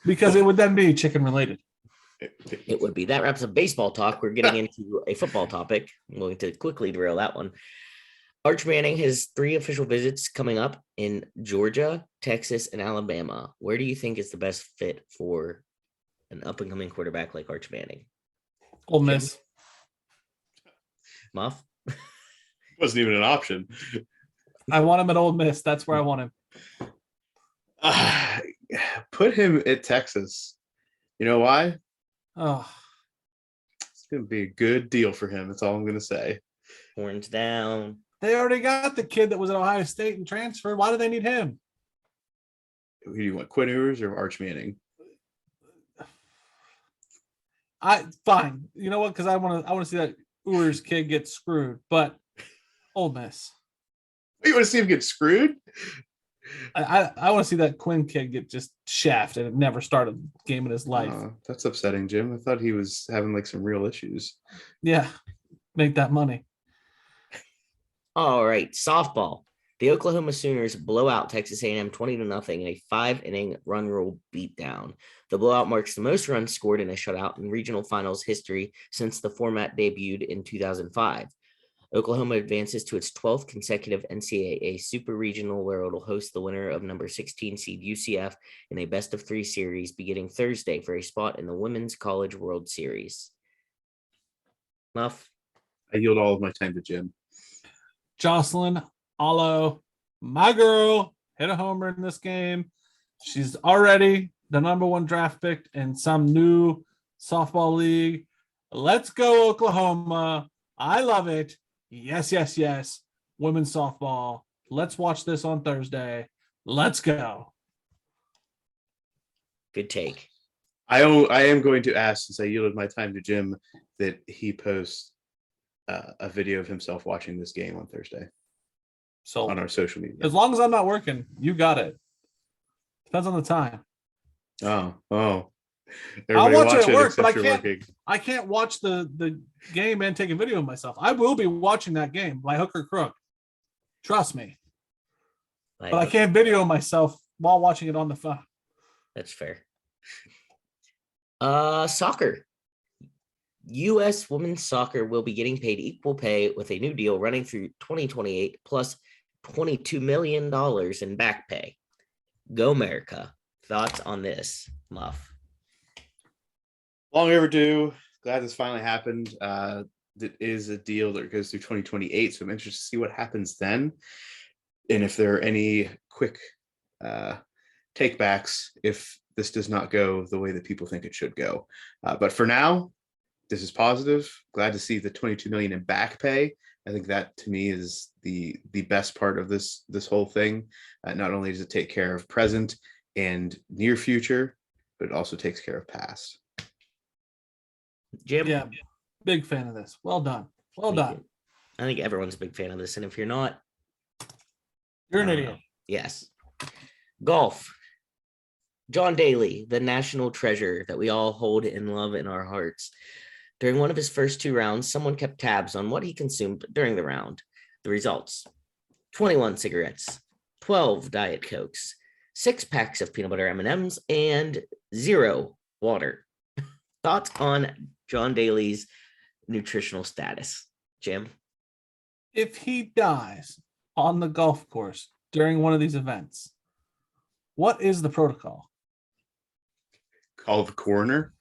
Because it would then be chicken related. It would be. That wraps up baseball talk. We're getting into a football topic. I'm going to quickly derail that one. Arch Manning has 3 official visits coming up in Georgia, Texas, and Alabama. Where do you think is the best fit for an up-and-coming quarterback like Arch Manning? Ole Miss. Muff? Wasn't even an option. I want him at Ole Miss. That's where I want him. Put him at Texas. You know why? Oh, It's going to be a good deal for him. That's all I'm going to say. Horns down. they already got the kid that was at Ohio State and transferred. Why do they need him? Who do you want, Quinn Ewers or Arch Manning? Fine. You know what? Because I want to see that Ewers kid get screwed. But Ole Miss. You want to see him get screwed? I want to see that Quinn kid get just shafted and never start a game in his life. That's upsetting, Jim. I thought he was having like some real issues. Yeah, make that money. All right, softball. The Oklahoma Sooners blow out Texas A&M 20-0 in a 5-inning run rule beatdown. The blowout marks the most runs scored in a shutout in regional finals history since the format debuted in 2005. Oklahoma advances to its 12th consecutive NCAA Super Regional, where it will host the winner of number 16 seed UCF in a best-of-3 series beginning Thursday for a spot in the Women's College World Series. Muff? I yield all of my time to Jim. Jocelyn Allo, my girl, hit a homer in this game. She's already the number 1 draft pick in some new softball league. Let's go, Oklahoma. I love it. Yes, yes, yes. Women's softball. Let's watch this on Thursday. Let's go. Good take. I am going to ask, since I yielded my time to Jim, that he posts a video of himself watching this game on Thursday So on our social media. as long as I'm not working, you got it. Depends on the time. Oh. I'll Everybody watch it at it work, but except you're working. I can't watch the game and take a video of myself. I will be watching that game by hook or crook. Trust me. But I can't video myself while watching it on the phone. That's fair. Soccer. U.S. women's soccer will be getting paid equal pay with a new deal running through 2028 plus $22 million in back pay. Go America. Thoughts on this, Muff? Long overdue. Glad this finally happened. That is a deal that goes through 2028. So I'm interested to see what happens then. And if there are any quick take backs if this does not go the way that people think it should go. But for now, this is positive. Glad to see the $22 million in back pay. I think that to me is the best part of this whole thing. Not only does it take care of present and near future, but it also takes care of past. Jim? Yeah, big fan of this. Well done. Well Me done. too. I think everyone's a big fan of this. And if you're not, You're an I don't idiot. know. Yes. Golf. John Daly, the national treasure that we all hold in love in our hearts. During one of his first 2 rounds, someone kept tabs on what he consumed during the round. The results: 21 cigarettes, 12 Diet Cokes, 6 packs of peanut butter M&Ms, and 0 water. Thoughts on John Daly's nutritional status, Jim? If he dies on the golf course during one of these events, what is the protocol? Call the coroner.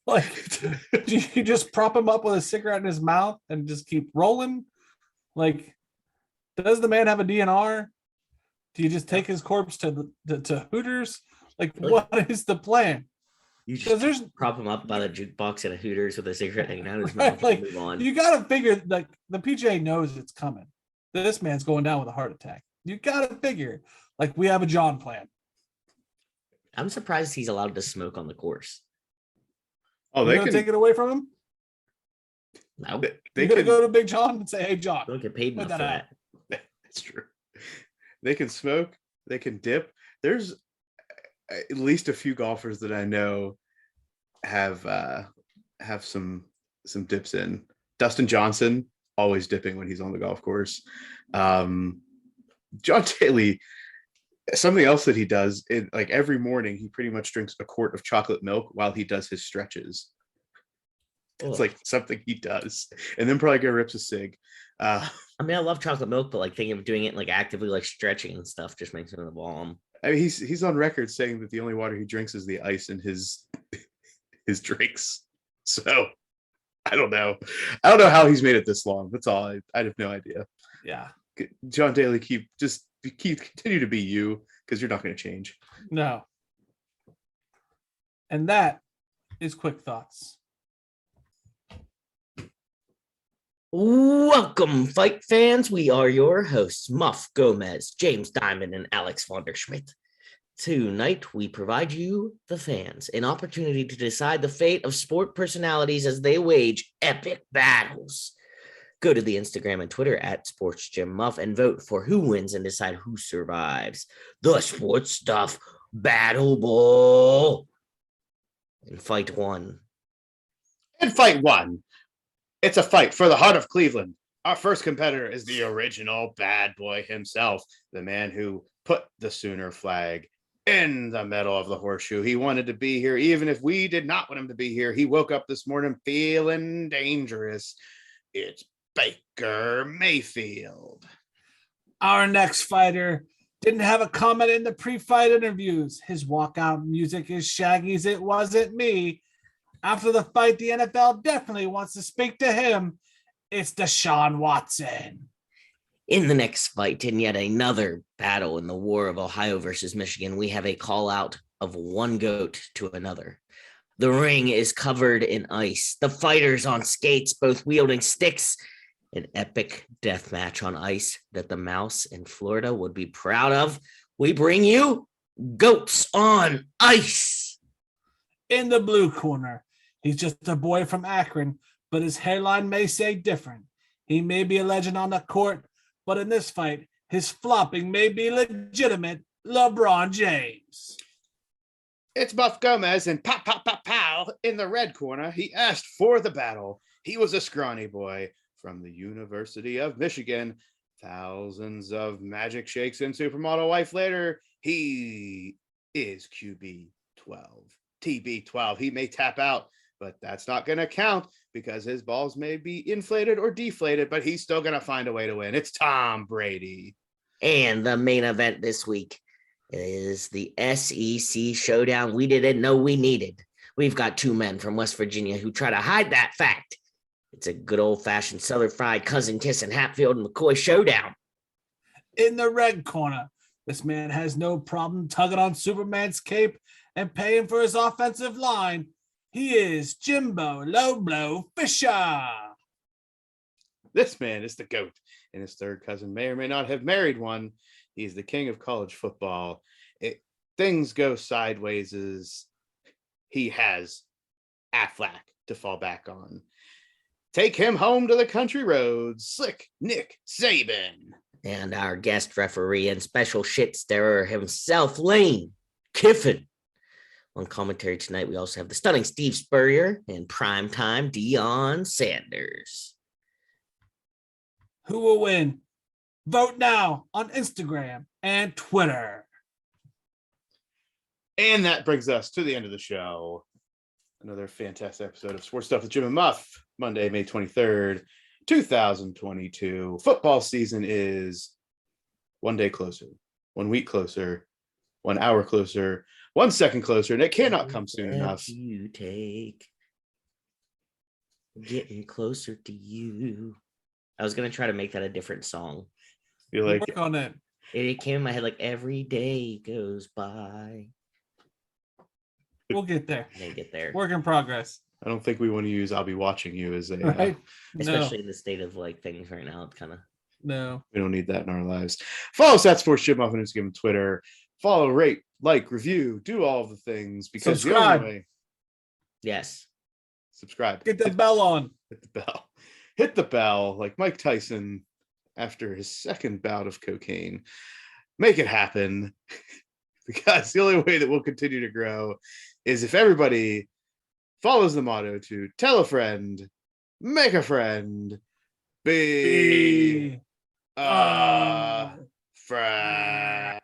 Like, do you just prop him up with a cigarette in his mouth and just keep rolling? Like, does the man have a DNR? Do you just take his corpse to Hooters? Like, what is the plan? You Because just there's prop him up by the jukebox at a Hooters with a cigarette hanging out of his right, mouth like and move on. you got to figure, like, the PGA knows it's coming. This man's going down with a heart attack. You got to figure, like, we have a John plan. I'm surprised he's allowed to smoke on the course. Oh, You're they gonna can take it away from him. No, they You're gonna can go to Big John and say, "Hey, John, don't get paid put enough for that out." that. That's true. They can smoke, they can dip. There's at least a few golfers that I know have some dips in. Dustin Johnson, always dipping when he's on the golf course. John Daly, something else that he does, like every morning, he pretty much drinks a quart of chocolate milk while he does his stretches. It's Ugh. like something he does, and then probably go rips a cig. I mean, I love chocolate milk, but like thinking of doing it like actively, like stretching and stuff, just makes it a bomb. I mean, he's on record saying that the only water he drinks is the ice in his drinks. So I don't know. I don't know how he's made it this long. That's all. I have no idea. Yeah, John Daly, continue to be you, because you're not going to change. no. And that is Quick Thoughts. Welcome, fight fans. We are your hosts, Muff Gomez, James Diamond, and Alex Vonderschmidt. Tonight, we provide you, the fans, an opportunity to decide the fate of sport personalities as they wage epic battles. Go to the Instagram and Twitter at SportsGymMuff and vote for who wins and decide who survives. The Sports Stuff Battle Bowl. In fight 1. In fight 1, it's a fight for the heart of Cleveland. Our first competitor is the original bad boy himself, the man who put the Sooner flag in the middle of the horseshoe. He wanted to be here, even if we did not want him to be here. He woke up this morning feeling dangerous. It's Baker Mayfield. Our next fighter didn't have a comment in the pre-fight interviews. His walkout music is Shaggy's "It Wasn't Me." After the fight, the NFL definitely wants to speak to him. It's Deshaun Watson. In the next fight, in yet another battle in the war of Ohio versus Michigan, we have a call out of one goat to another. The ring is covered in ice. The fighters on skates, both wielding sticks. An epic death match on ice that the mouse in Florida would be proud of. We bring you Goats on Ice. In the blue corner, he's just a boy from Akron, but his hairline may say different. He may be a legend on the court, but in this fight, his flopping may be legitimate. LeBron James. It's Muff Gomez, and pow, pow, pow, pow. In the red corner, he asked for the battle. He was a scrawny boy from the University of Michigan. Thousands of magic shakes and supermodel wife later, he is QB 12. TB 12. He may tap out, but that's not going to count because his balls may be inflated or deflated, but he's still going to find a way to win. It's Tom Brady. And the main event this week is the SEC showdown we didn't know we needed. We've got 2 men from West Virginia who try to hide that fact. It's a good old-fashioned Southern Fried Cousin Kiss and Hatfield and McCoy showdown. In the red corner, This man has no problem tugging on Superman's cape and paying for his offensive line. He is Jimbo Low Blow Fisher. This man is the GOAT, and his third cousin may or may not have married one. He's the king of college football. Things go sideways as he has Affleck to fall back on. Take him home to the country roads, Slick Nick Saban. And our guest referee and special shit stirrer himself, Lane Kiffin. On commentary tonight, we also have the stunning Steve Spurrier and primetime Deion Sanders. Who will win? Vote now on Instagram and Twitter. And that brings us to the end of the show. Another fantastic episode of Sports Stuff with Jim and Muff, Monday, May 23rd, 2022. Football season is 1 day closer, 1 week closer, 1 hour closer, 1 second closer, and it cannot come soon enough. You take getting closer to you. I was gonna try to make that a different song. Feel like Work on it. It came in my head like every day goes by. We'll get there. And they get there. Work in progress. I don't think we want to use "I'll be watching you" as a. Right? Especially in the state of like things right now. It's kind of No. We don't need that in our lives. Follow us at Sports Jim Muff on Instagram and Twitter. Follow, rate, like, review, do all of the things because Subscribe. the only way. yes. Subscribe. Get the bell on. Hit the bell. Hit the bell like Mike Tyson after his second bout of cocaine. Make it happen because the only way that we'll continue to grow is if everybody follows the motto to tell a friend, make a friend, be a friend.